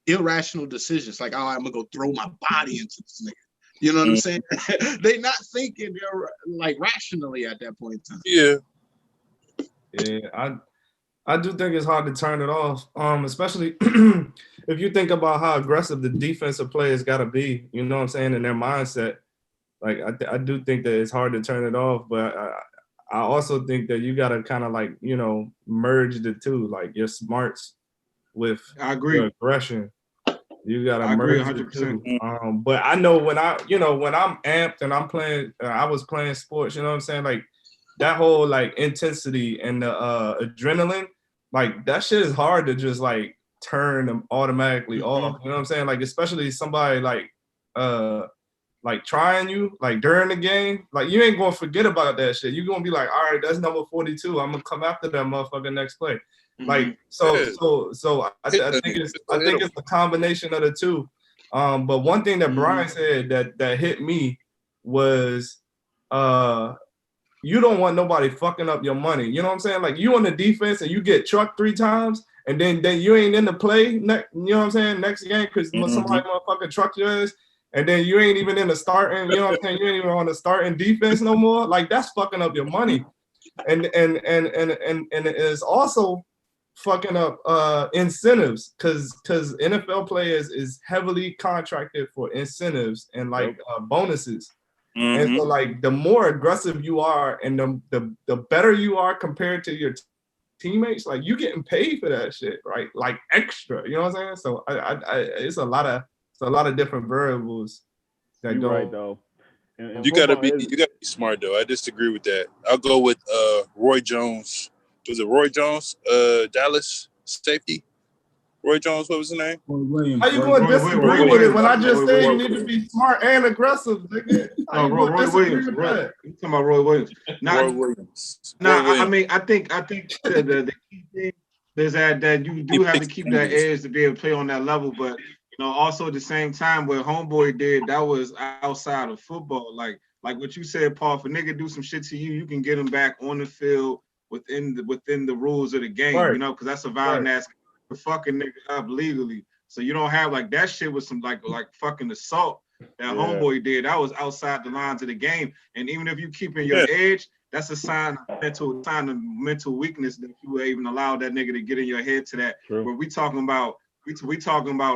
irrational decisions. Like, oh, I'm gonna go throw my body into this nigga. You know what I'm saying? They not thinking they're like rationally at that point in time. Yeah, I do think it's hard to turn it off, especially if you think about how aggressive the defensive players got to be, you know what I'm saying, in their mindset. Like, I do think that it's hard to turn it off, but I also think that you got to kind of like, you know, merge the two, like your smarts with your aggression. You got to merge the two. But I know when I'm amped and I'm playing, I was playing sports, you know what I'm saying? Like, that whole like intensity and the adrenaline, like that shit is hard to just like turn them automatically off. You know what I'm saying? Like, especially somebody like trying you like during the game, like you ain't gonna forget about that shit. You're gonna be like, all right, that's number 42. I'm gonna come after that motherfucker next play. Like so I think it's a combination of the two. But one thing that Brian said that hit me was you don't want nobody fucking up your money. You know what I'm saying? Like, you on the defense and you get trucked 3 times and then you ain't in the play, you know what I'm saying, next game because somebody motherfucking trucked your ass, and then you ain't even in the starting, you know what I'm saying, you ain't even on the starting defense no more. Like, that's fucking up your money. And it's also fucking up incentives because NFL players is heavily contracted for incentives and like bonuses. And so, like, the more aggressive you are and the better you are compared to your teammates, like, you getting paid for that shit, right? Like, extra, you know what I'm saying? So it's a lot of different variables that go. Right, though. And you gotta be smart though. I disagree with that. I'll go with Roy Jones. Was it Roy Jones? Dallas safety. Roy Jones, what was his name? How you going to disagree with it when I just said you need to be smart and aggressive, nigga? Roy Williams. You talking about Roy Williams? Roy Williams. I mean, I think the key thing is that you do have to keep that edge to be able to play on that level, but you know, also at the same time, what Homeboy did, that was outside of football. Like what you said, Paul. If a nigga do some shit to you, you can get him back on the field within the rules of the game. Right. You know, because that's a violent ass. To fucking nigga up legally, so you don't have like that shit with some like fucking assault that Homeboy did. That was outside the lines of the game, and even if you keeping your edge, that's a sign of mental weakness that you even allow that nigga to get in your head to that. True. Where we talking about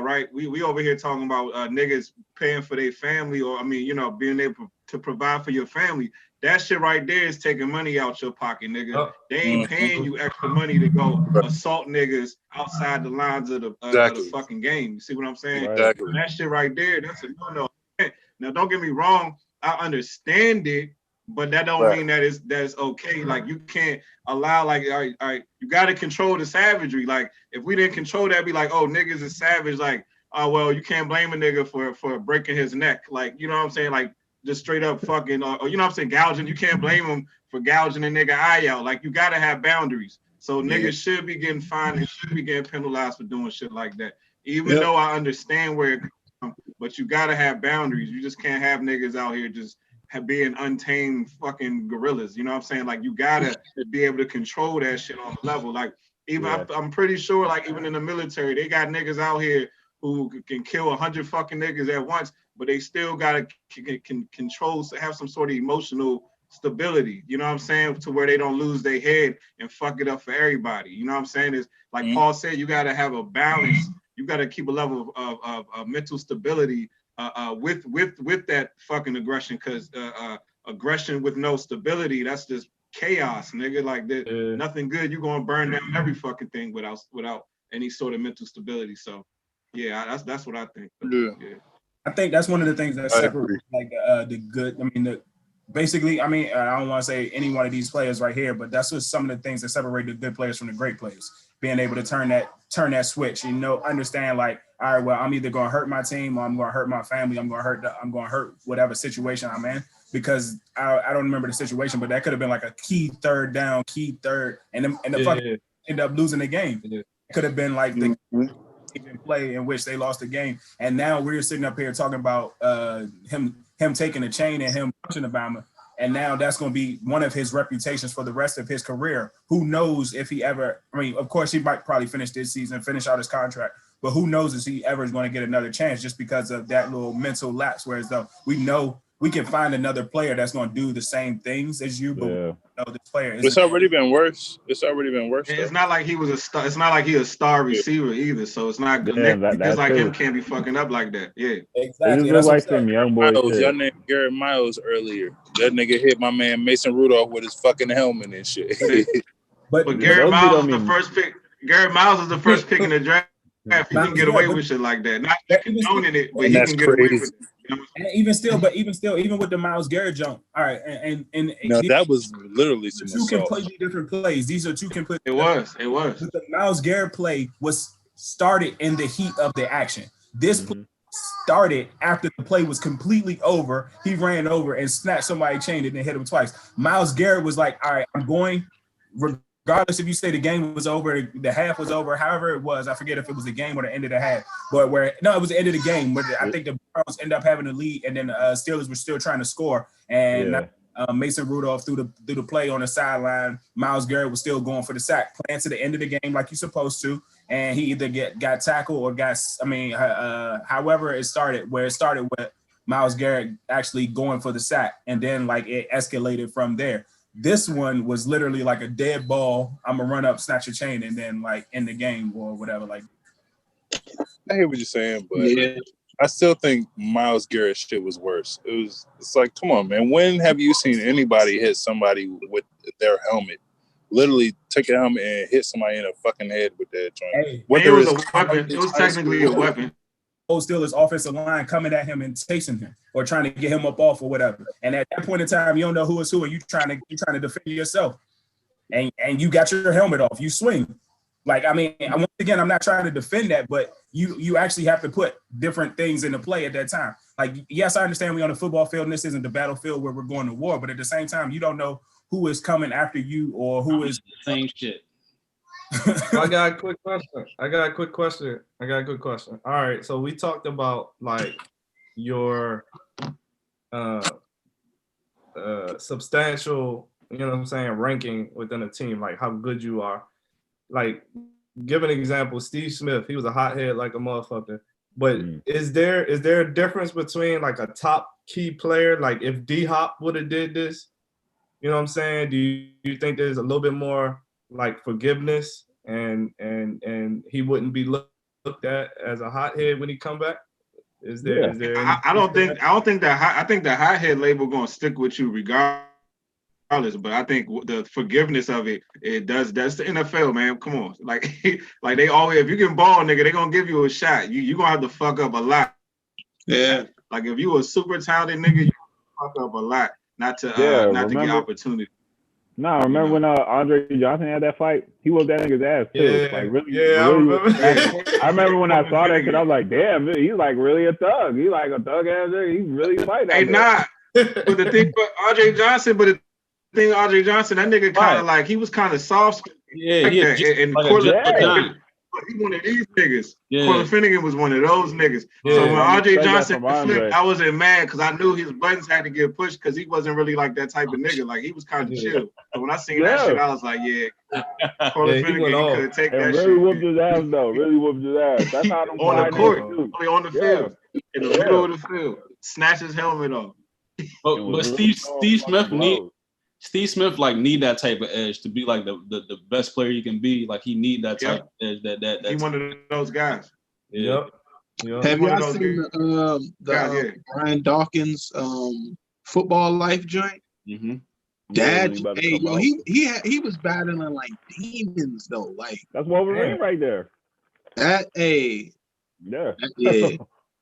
right? We over here talking about niggas paying for their family, or I mean, you know, being able to provide for your family. That shit right there is taking money out your pocket, nigga. They ain't paying you extra money to go assault niggas outside the lines of the fucking game. You see what I'm saying? Exactly. That shit right there, that's a no. Now, don't get me wrong. I understand it, but that don't mean that that's okay. Like you can't allow all right, you got to control the savagery. Like if we didn't control that, be like, oh, niggas is savage. Like, oh well, you can't blame a nigga for breaking his neck. Like, you know what I'm saying? Like just straight up fucking, or you know what I'm saying, gouging. You can't blame him for gouging a nigga eye out. Like you got to have boundaries. So niggas should be getting fined and should be getting penalized for doing shit like that. Even though I understand where it comes from, but you got to have boundaries. You just can't have niggas out here just being untamed fucking gorillas. You know what I'm saying? Like you got to be able to control that shit on a level. Like even I'm pretty sure like even in the military, they got niggas out here who can kill 100 fucking niggas at once, but they still got to can control, have some sort of emotional stability, you know what I'm saying, to where they don't lose their head and fuck it up for everybody. You know what I'm saying? Is like Paul said, you got to have a balance. You got to keep a level of mental stability with that fucking aggression, because aggression with no stability, that's just chaos, nigga. Like nothing good. You're gonna burn down every fucking thing without any sort of mental stability. So yeah, that's what I think. Yeah. I think that's one of the things that separates like the good. I mean, basically, I mean, I don't want to say any one of these players right here, but that's just some of the things that separate the good players from the great players. Being able to turn that switch, you know, understand like, all right, well, I'm either going to hurt my team or I'm going to hurt my family. I'm going to hurt whatever situation I'm in, because I don't remember the situation, but that could have been like a key third, and the fucking end up losing the game. It could have been like the play in which they lost the game, and now we're sitting up here talking about him taking a chain and him punching Obama, and now that's going to be one of his reputations for the rest of his career. Who knows if he ever? I mean, of course, he might probably finish this season, finish out his contract, but who knows if he ever is going to get another chance just because of that little mental lapse. Whereas though we know we can find another player that's going to do the same things as you, but we know this player it's already been worse. It's not like he was a star. It's not like he a star receiver either. So it's not good. Niggas like him can't be fucking up like that. Yeah, exactly. That's like some young boy. Y'all named Garrett Miles earlier. That nigga hit my man Mason Rudolph with his fucking helmet and shit. but Garrett Miles is the first pick. Garrett Miles is the first pick in the draft. He can get away with shit like that. Not condoning it, but he can get away with it. And even with the Myles Garrett jump, all right, and no, that was literally some two completely different plays. These are two completely. It was. But the Myles Garrett play was started in the heat of the action. This play started after the play was completely over. He ran over and snatched somebody's chain and then hit him twice. Myles Garrett was like, all right, I'm going. Regardless if you say the game was over, the half was over, however it was, I forget if it was the game or the end of the half, but it was the end of the game. But I think the Browns ended up having the lead, and then the Steelers were still trying to score. And Mason Rudolph threw the play on the sideline. Myles Garrett was still going for the sack, playing to the end of the game like you're supposed to. And he either got tackled or however it started, where it started with Myles Garrett actually going for the sack, and then like it escalated from there. This one was literally like a dead ball. I'm gonna run up, snatch a chain, and then like end the game or whatever. Like, I hear what you're saying, but I still think Myles Garrett's shit was worse. It's like, come on, man. When have you seen anybody hit somebody with their helmet? Literally take a helmet and hit somebody in the fucking head with that joint. Hey, it was a weapon. It was technically a weapon. Steelers offensive line coming at him and chasing him or trying to get him up off or whatever. And at that point in time, you don't know who is who, and you trying to defend yourself. And you got your helmet off. You swing. Like, I mean, once again, I'm not trying to defend that, but you actually have to put different things into play at that time. Like, yes, I understand we're on the football field and this isn't the battlefield where we're going to war, but at the same time, you don't know who is coming after you or who is the same shit. I got a quick question. All right, so we talked about like your substantial, you know what I'm saying, ranking within a team, like how good you are. Like, give an example. Steve Smith, he was a hothead like a motherfucker. But is there a difference between like a top key player, like if D-Hop would have did this, you know what I'm saying? Do you think there's a little bit more like forgiveness and he wouldn't be looked at as a hothead when he come back? Is there? I think the hothead label gonna stick with you regardless. But I think the forgiveness of it does. That's the NFL, man. Come on, like they always, if you can ball, nigga, they gonna give you a shot. You gonna have to fuck up a lot. Yeah. Like if you a super talented nigga, you fuck up a lot. not to get remember? opportunity. No, remember when Andre Johnson had that fight? He whooped that nigga's ass too. Yeah, Like really, yeah, I really. remember. I remember when I saw that shit, I was like, damn, he's like really a thug. He's like a thug ass nigga. He's really fighting. Hey, nah. But the thing with Andre Johnson, that nigga kind of like he was kind of soft. Yeah, like that. And like Cortland Finnegan, he one of these niggas. Yeah. Cortland Finnegan was one of those niggas. Yeah, so when Andre respect that Johnson from Andre. flipped, I wasn't mad because I knew his buttons had to get pushed because he wasn't really like that type of nigga. Like he was kind of chill. So when I seen that shit, I was like, Cortland Finnegan, he could take And that really shit. whooped his ass though. Really whooped his ass. That's how them On the fly court, niggas do. only on the field, in the middle of the field, snatch his helmet off. But Steve Smith like need that type of edge to be like the best player he can be. Like he need that type of edge. That he one of those guys. Yeah. Yep. Have y'all seen the Brian Dawkins football life joint? Mm-hmm. That he was battling like demons though. Like that's Wolverine right there. Yeah.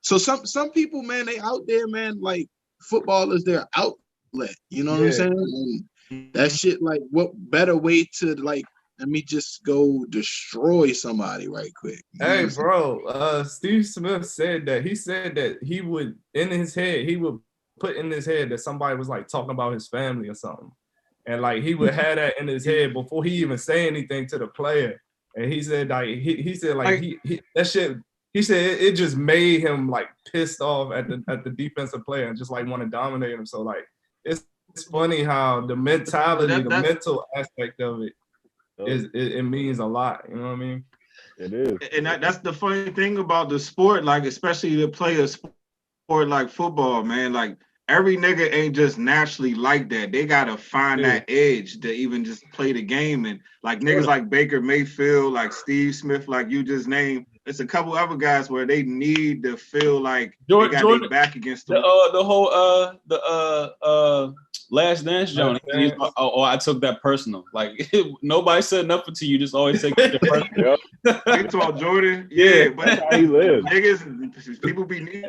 So some people, man, they out there, man. Like football is their outlet. You know what I'm saying? And that shit, like, what better way to like? Let me just go destroy somebody right quick. Hey, bro, Steve Smith said that. He said that he would, put in his head that somebody was like talking about his family or something. And like he would have that in his head before he even say anything to the player. And he said like he said like he that shit, he said it just made him like pissed off at the defensive player and just like want to dominate him. So like it's funny how the mentality, the mental aspect of it it means a lot. You know what I mean? It is. And that's the funny thing about the sport, like especially to play a sport like football, man. Like every nigga ain't just naturally like that. They gotta find that edge to even just play the game. And like niggas like Baker Mayfield, like Steve Smith, like you just named. It's a couple other guys where they need to feel like they got their back against the whole Last Dance Johnny. I took that personal. Like nobody said nothing to you, just always take it personal. You talk Jordan, but that's how he lives. Niggas, people be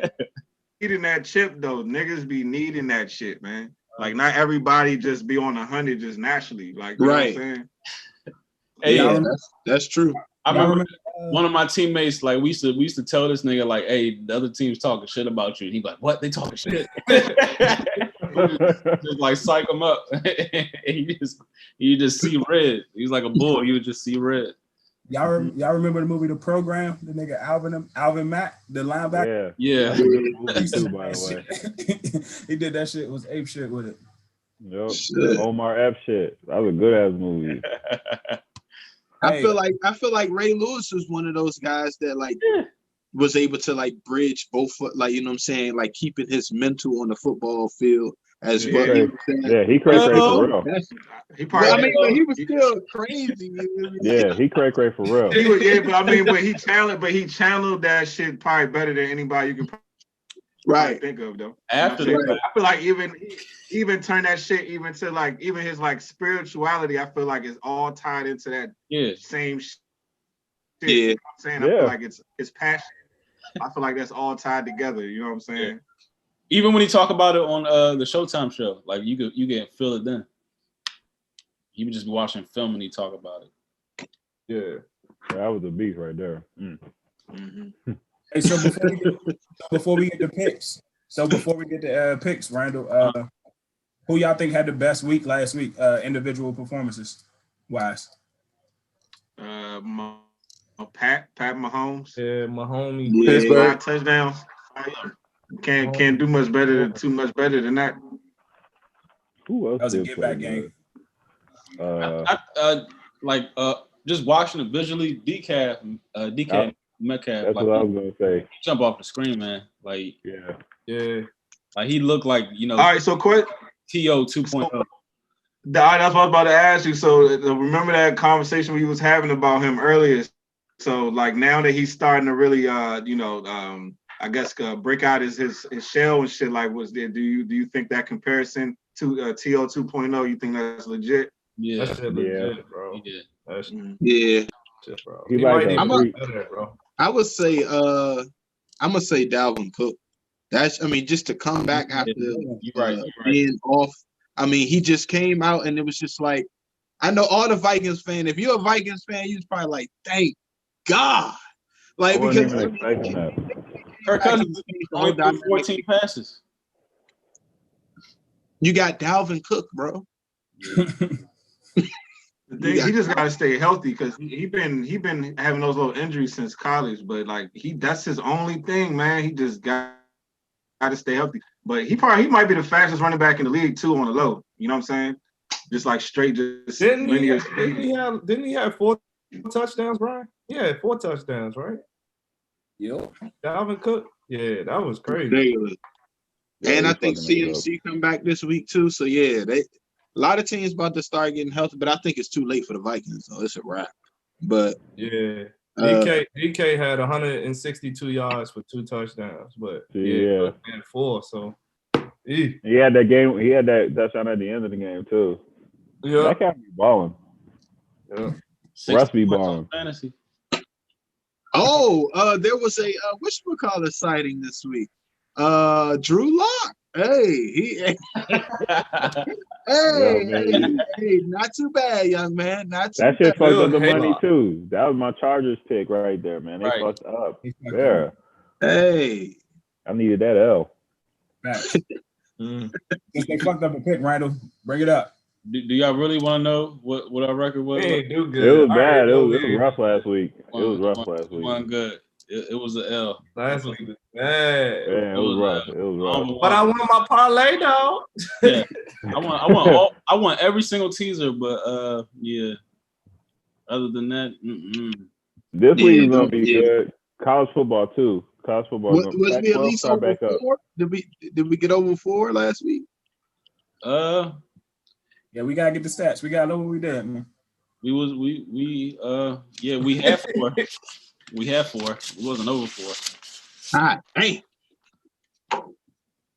needing that chip though. Niggas be needing that shit, man. Like not everybody just be on 100 just naturally. Like you know what I'm saying? Hey, that's true. I remember one of my teammates, like we used to tell this nigga, like, hey, the other team's talking shit about you. And he'd be like, what? They talking shit. just like psych him up. you just see red. He's like a bull. You would just see red. Y'all remember the movie The Program? The nigga Alvin Mack, the linebacker? Yeah. By the way. He did that shit, was ape shit with it. Yep. Omar F shit. That was a good ass movie. I feel like Ray Lewis was one of those guys that like was able to like bridge both, like, you know what I'm saying, like keeping his mental on the football field as well. He cray for real. But he was still crazy. Yeah, he cray for real. But he channeled that shit probably better than anybody you can think of though. I feel like even turn that shit even to like even his like spirituality. I feel like it's all tied into that same shit. Yeah, you know what I'm saying. I feel like it's passion. I feel like that's all tied together. You know what I'm saying? Yeah. Even when he talk about it on the Showtime show, like you can feel it then. He would just be watching film and he talk about it. Yeah, that was a beast right there. Mm-hmm. Hey, so before we get to picks, Randall, who y'all think had the best week last week, individual performances wise? Pat Mahomes. Yeah, Mahomes. Pittsburgh. 5 touchdowns. Can't do much better than that. Who else? That was a get back game. Just watching it visually, DK Metcalf. That's what I was gonna say. Jump off the screen, man. Like like he looked like, you know. All right, so quick. TO 2.0. That's what I was about to ask you. So remember that conversation we was having about him earlier. So like now that he's starting to really I guess break out his shell and shit, like was there, do you think that comparison to TO 2.0, you think that's legit? Yeah. That's legit, bro. Yeah. Shit, bro. He like bro. I would say I'm gonna say Dalvin Cook. Just to come back after you're right. being off I mean, he just came out and it was just like, I know all the Vikings fan. If you're a Vikings fan, you're probably like, thank God. Like, I wasn't because even expecting that. Kirk Cousins only threw 14 passes. You got Dalvin Cook, bro. He just got to stay healthy because he been having those little injuries since college. But like that's his only thing, man. He just got to stay healthy. But he might be the fastest running back in the league too on the low. You know what I'm saying? Just like straight, just Didn't he have 4 touchdowns, Brian? Yeah, 4 touchdowns, right? Yep. Dalvin Cook. Yeah, that was crazy. Ridiculous. Yeah, And I he's think fucking CMC come back this week too. So yeah, a lot of teams about to start getting healthy, but I think it's too late for the Vikings. So it's a wrap. But yeah, DK had 162 yards for 2 touchdowns, but yeah, had 4. So he had that game. He had that touchdown at the end of the game too. Yeah, that can't be balling. Yeah, Russ be balling. Fantasy. There was a whatchamacallit sighting this week. Drew Lock. Hey, hey, not too bad, young man. Not too that shit bad. fucked up the money too. That was my Chargers pick right there, man. They fucked up. Yeah. Hey, I needed that L. Since they fucked up a pick, Randall, bring it up. Do y'all really want to know what our record was? Do good. It was bad. It was rough last week. It was rough last week. It wasn't good. It was an L. Last week was bad. Yeah, it was rough. It was rough. But I won my parlay though. Yeah, I want every single teaser, but yeah. Other than that, this week is gonna be good. College football too. College football. Was we at least over 4? Did we get over 4 last week? Yeah, we gotta get the stats. We gotta know what we did, man. We had 4. We had 4. It wasn't over 4. All right, hey.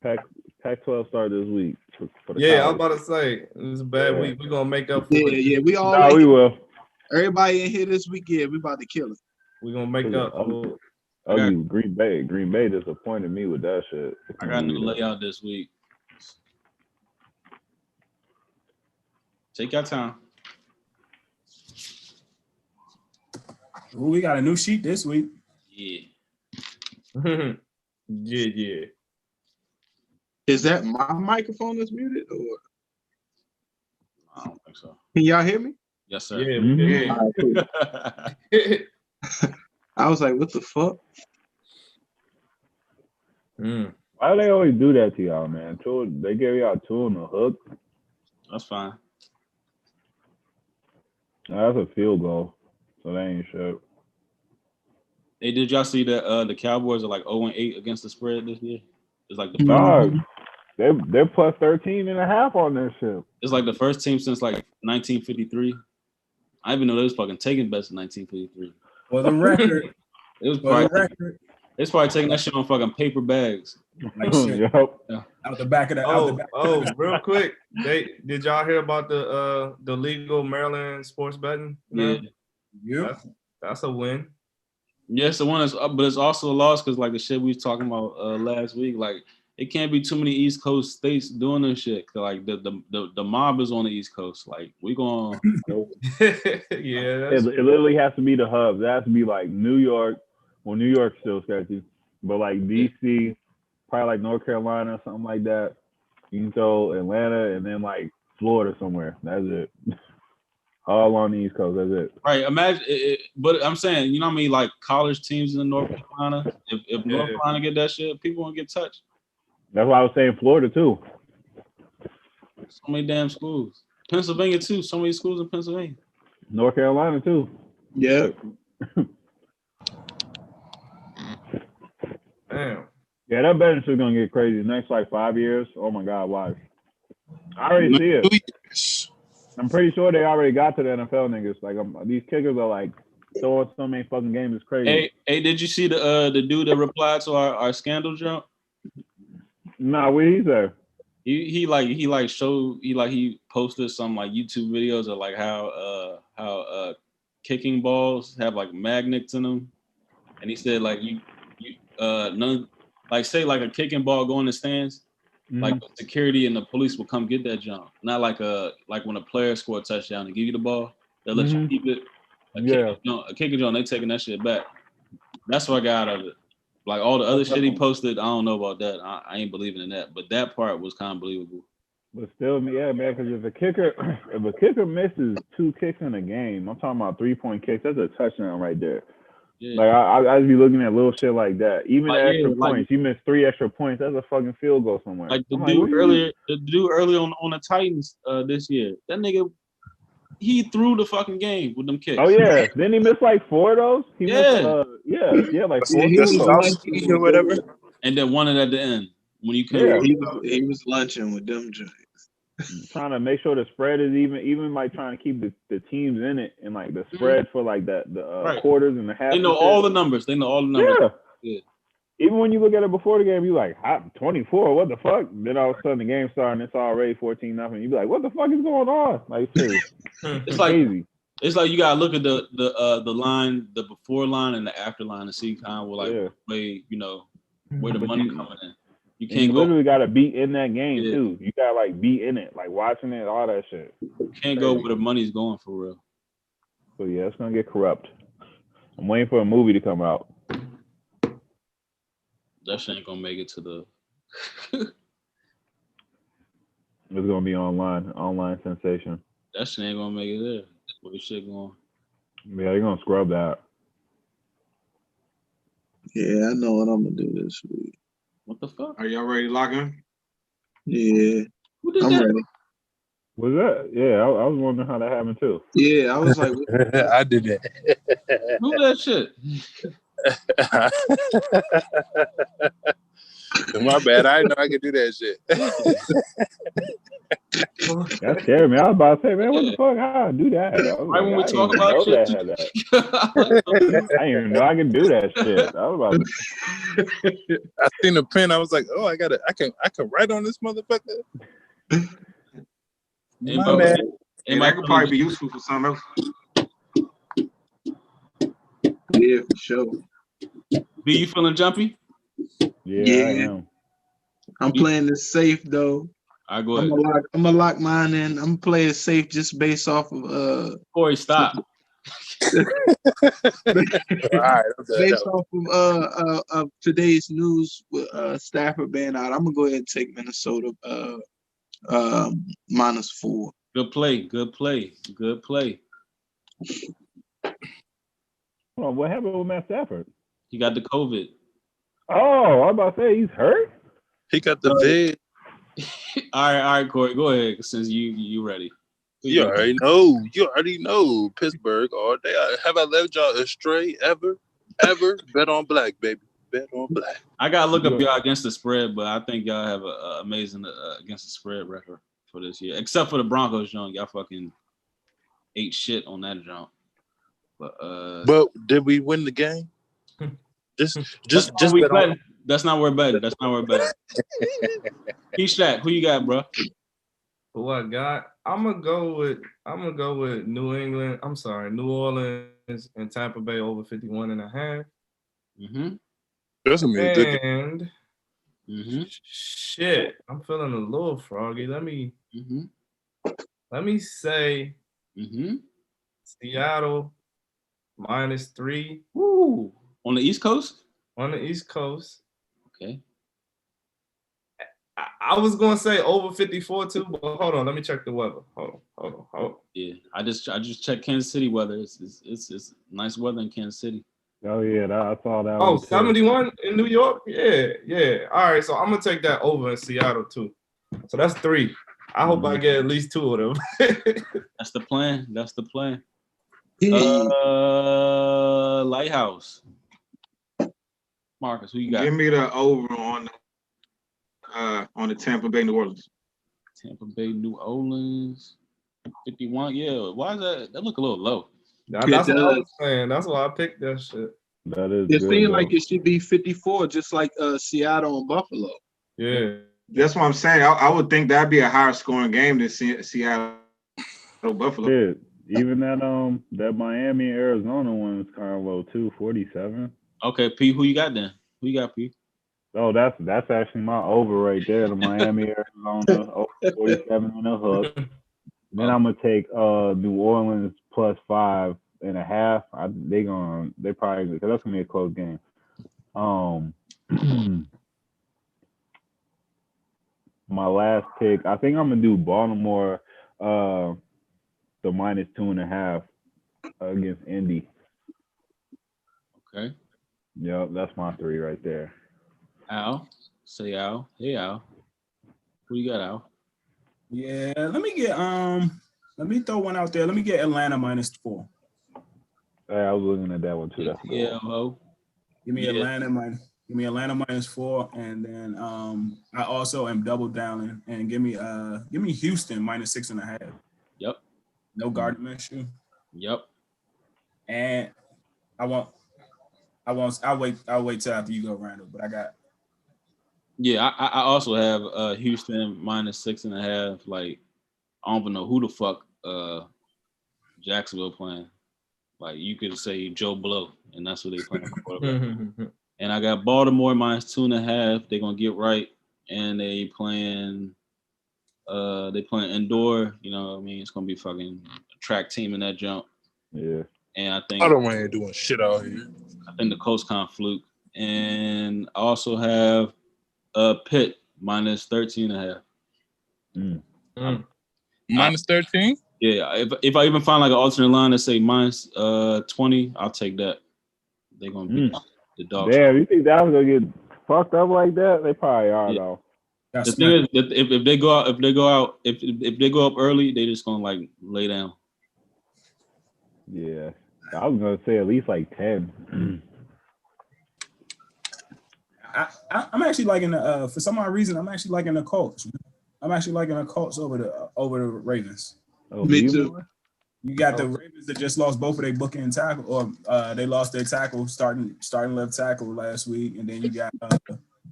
Pac-12 started this week. For yeah, college. I was about to say it was a bad week. We're gonna make up for it. Yeah, we all. No, we will. Everybody in here this weekend, we about to kill it. We're gonna make up. Green Bay disappointed me with that shit. I got a new layout this week. Take your time. Ooh, we got a new sheet this week. Yeah. yeah. Is that my microphone that's muted, or I don't think so. can y'all hear me? Yes, sir. Yeah. I was like, what the fuck? Why do they always do that to y'all, man? They gave y'all 2 on the hook. That's fine. That's a field goal, so that ain't shit. Hey, did y'all see that the Cowboys are like 0-8 against the spread this year? It's like the first. They're plus 13.5 on their shit. It's like the first team since like 1953. I didn't even know they was fucking taking bets in 1953. For the record, it's probably taking that shit on fucking paper bags. Like shit. Yep. Out the back of the. Real quick, did y'all hear about the legal Maryland sports betting? Yeah. That's a win. Yes, the one is, but it's also a loss because like the shit we was talking about last week, like it can't be too many East Coast states doing this shit. Like the mob is on the East Coast. Like we going. Yeah. It literally has to be the hubs. It has to be like New York. Well, New York's still sketchy, but like DC, probably like North Carolina, something like that. You can throw Atlanta and then like Florida somewhere. That's it. All on the East Coast. That's it. Right. Imagine it, but I'm saying, you know what I mean? Like college teams in North Carolina. If North Carolina get that shit, people won't get touched. That's why I was saying Florida too. So many damn schools. Pennsylvania too. So many schools in Pennsylvania. North Carolina too. Yeah. Damn. Yeah, that betting shit's gonna get crazy. The next like 5 years. Oh my God, watch. I already see it. I'm pretty sure they already got to the NFL niggas. Like these kickers are like throwing so many fucking games. It's crazy. Hey, did you see the dude that replied to our scandal jump? Nah, what he say? He posted some like YouTube videos of like how kicking balls have like magnets in them, and he said like you none like say like a kicking ball go in the stands, Like the security and the police will come get that jump. Not like when a player score a touchdown and give you the ball, they'll let you keep it. A kicker jump, they taking that shit back. That's what I got out of it. Like all the other shit he posted, I don't know about that. I ain't believing in that. But that part was kind of believable. But still, yeah, man, because if a kicker misses 2 kicks in a game, I'm talking about 3-point kicks, that's a touchdown right there. Yeah. Like I'd be looking at little shit like that. Even like, extra points, you miss 3 extra points, that's a fucking field goal somewhere. Like the dude earlier on the Titans this year, that nigga, he threw the fucking game with them kicks. Oh yeah, didn't he miss like 4 of those? He missed, like 4. He was lunching or whatever, and then one at the end when you couldn't. He was lunching with them joints. Trying to make sure the spread is even like trying to keep the teams in it and like the spread for like the quarters and the half. They know all the numbers. Yeah. Even when you look at it before the game, you like 24. What the fuck? Then all of a sudden the game starts and it's already 14-0. You be like, what the fuck is going on? Like it's like crazy. It's like you gotta look at the line, the before line and the after line to see kind of where the money coming in. You can't literally gotta be in that game too. You gotta like be in it, like watching it, all that shit. You can't go where the money's going for real. So yeah, it's gonna get corrupt. I'm waiting for a movie to come out. That shit ain't gonna make it to the. It's gonna be online sensation. That shit ain't gonna make it there. Where the shit going? Yeah, they're gonna scrub that. Yeah, I know what I'm gonna do this week. What the fuck? Are y'all ready to lock in? Yeah. I'm ready. Was that? Yeah, I was wondering how that happened too. Yeah, I was like, I did that. Who that shit? My bad. I didn't know I could do that shit. That scared me. I was about to say, man, what the fuck? How I do that? Right when we talk about shit. I didn't even know I could do that shit. I was about to... I seen the pen. I was like, oh, I can write on this motherfucker. My bad. That could probably be useful for something else. Yeah, for sure. Be you feeling jumpy? Yeah. I am. I'm playing this safe though. I go ahead. I'm gonna lock mine in. I'm gonna play it safe just based off of Corey, stop. Right, based off of today's news with Stafford being out, I'm gonna go ahead and take Minnesota -4. Good play. Hold on, what happened with Matt Stafford? He got the COVID. Oh, I was about to say he's hurt. He got the vid. All right, Corey, go ahead since you ready. You already know. Pittsburgh all day. Have I led y'all astray ever? Bet on black, baby. Bet on black. I gotta look up y'all against the spread, but I think y'all have an amazing against the spread record for this year, except for the Broncos, John. Y'all fucking ate shit on that jump. But did we win the game? Just That's not where betting. Shaq, who you got, bro? Who I got? I'm gonna go with New Orleans and Tampa Bay over 51.5. Mm-hmm. That's a good game. Shit, I'm feeling a little froggy. Let me say Seattle -3. Woo! On the East Coast? On the East Coast. Okay. I was gonna say over 54 too, but hold on, let me check the weather. Hold on. Yeah, I just checked Kansas City weather. It's nice weather in Kansas City. Oh yeah, I saw that. Oh, 71 in New York? Yeah. All right, so I'm gonna take that over in Seattle too. So that's 3. I hope I get at least 2 of them. That's the plan. Lighthouse. Marcus, who you got? Give me the over on the Tampa Bay New Orleans. Tampa Bay New Orleans 51. Yeah, why is that? That look a little low. That's what I was saying. That's why I picked that shit. That is. It seems like it should be 54, just like Seattle and Buffalo. Yeah, that's what I'm saying. I would think that'd be a higher scoring game than Seattle Buffalo. Yeah, even that Miami and Arizona one is kind of low too, 47. Okay, P, who you got then? Who you got, P? Oh, that's actually my over right there. The Miami, Arizona, over 47 and a hook. Then I'm gonna take New Orleans plus 5.5. They probably because that's gonna be a close game. My last pick, I think I'm gonna do Baltimore, the minus 2.5 against Indy. Okay. Yep, that's my 3 right there. Al, say Al. Hey Al, who you got, Al? Yeah, let me throw one out there. Let me get Atlanta minus 4. I was looking at that one too. That's a good one. Mo. Give me Atlanta minus 4, and then I also am double downing and give me Houston minus 6.5. Yep. No Gardner Minshew. Yep. And I'll wait till after you go, Randall. But I got. Yeah, I also have Houston minus 6.5. Like, I don't even know who the fuck Jacksonville playing. Like, you could say Joe Blow, and that's what they playing for. And I got Baltimore minus 2.5. They're gonna get right, and they playing indoor. You know what I mean? It's gonna be fucking a track team in that jump. Yeah. And I think I don't mind doing shit out here. I think the Colts kind of fluke. And I also have Pitt minus 13.5. Minus 13? Yeah, if I even find like an alternate line that say minus 20, I'll take that. They're gonna be the dogs. Damn, you think that was gonna get fucked up like that? They probably are though. The thing is, if they go up early, they just gonna like lay down. Yeah, I was gonna say at least like 10. I'm actually liking the for some odd reason I'm actually liking the Colts. I'm actually liking the Colts over the Ravens. Oh, Me too. You got the Ravens that just lost both of their bookend tackle, or they lost their tackle starting left tackle last week, and then you got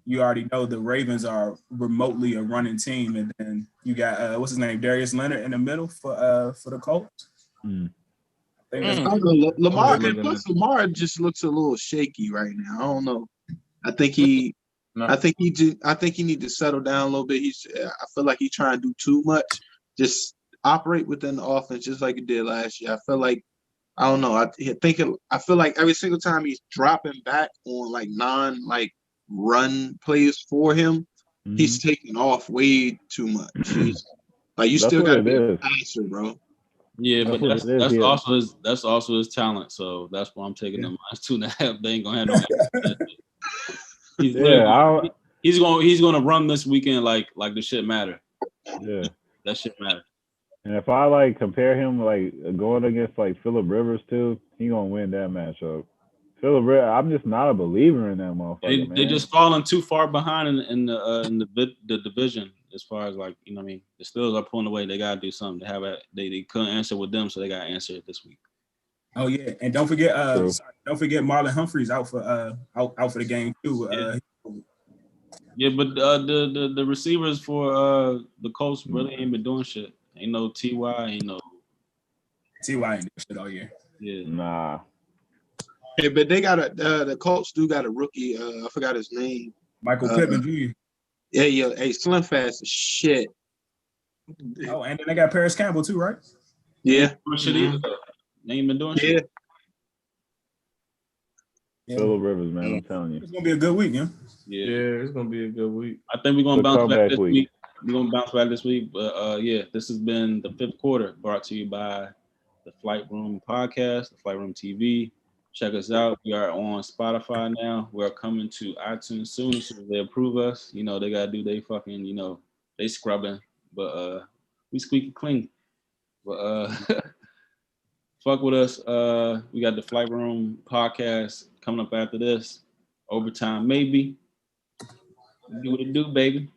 you already know the Ravens are remotely a running team, and then you got what's his name, Darius Leonard in the middle for the Colts. I think Lamar, plus Lamar just looks a little shaky right now. I don't know. I think he need to settle down a little bit. I feel like he's trying to do too much. Just operate within the offense, just like he did last year. I feel like I don't know. I feel like every single time he's dropping back on like run plays for him, he's taking off way too much. You still got to be a passer, bro. Yeah, but that's also his talent. So that's why I'm taking them minus 2.5. They ain't gonna have no. He's gonna run this weekend like the shit matter. Yeah, that shit matter. And if I like compare him like going against like Phillip Rivers too, he gonna win that matchup. Phillip Rivers, I'm just not a believer in that motherfucker. They just falling too far behind in the division as far as like you know what I mean. The Steelers are pulling away. They gotta do something. They couldn't answer with them, so they gotta answer it this week. Oh yeah, and don't forget Marlon Humphreys out for the game too. Yeah, but the receivers for the Colts really ain't been doing shit. Ain't no T.Y. Ain't no T.Y. ain't doing shit all year. Yeah, nah. Hey, but they got the Colts do got a rookie. I forgot his name. Michael Pittman Jr. Yeah. Hey, Slim fast as shit. Oh, and then they got Paris Campbell too, right? Yeah. They ain't been doing shit. Phillip Rivers, man, I'm telling you. It's gonna be a good week, yeah. Yeah, it's gonna be a good week. I think we're gonna bounce back this week. We're gonna bounce back this week. But this has been the fifth quarter brought to you by the Flight Room Podcast, the Flight Room TV. Check us out. We are on Spotify now. We're coming to iTunes soon, so they approve us. You know, they gotta do they fucking, you know, they scrubbing. But we squeaky clean. But fuck with us. We got the Flight Room Podcast coming up after this. Overtime, maybe. Do what it do, baby.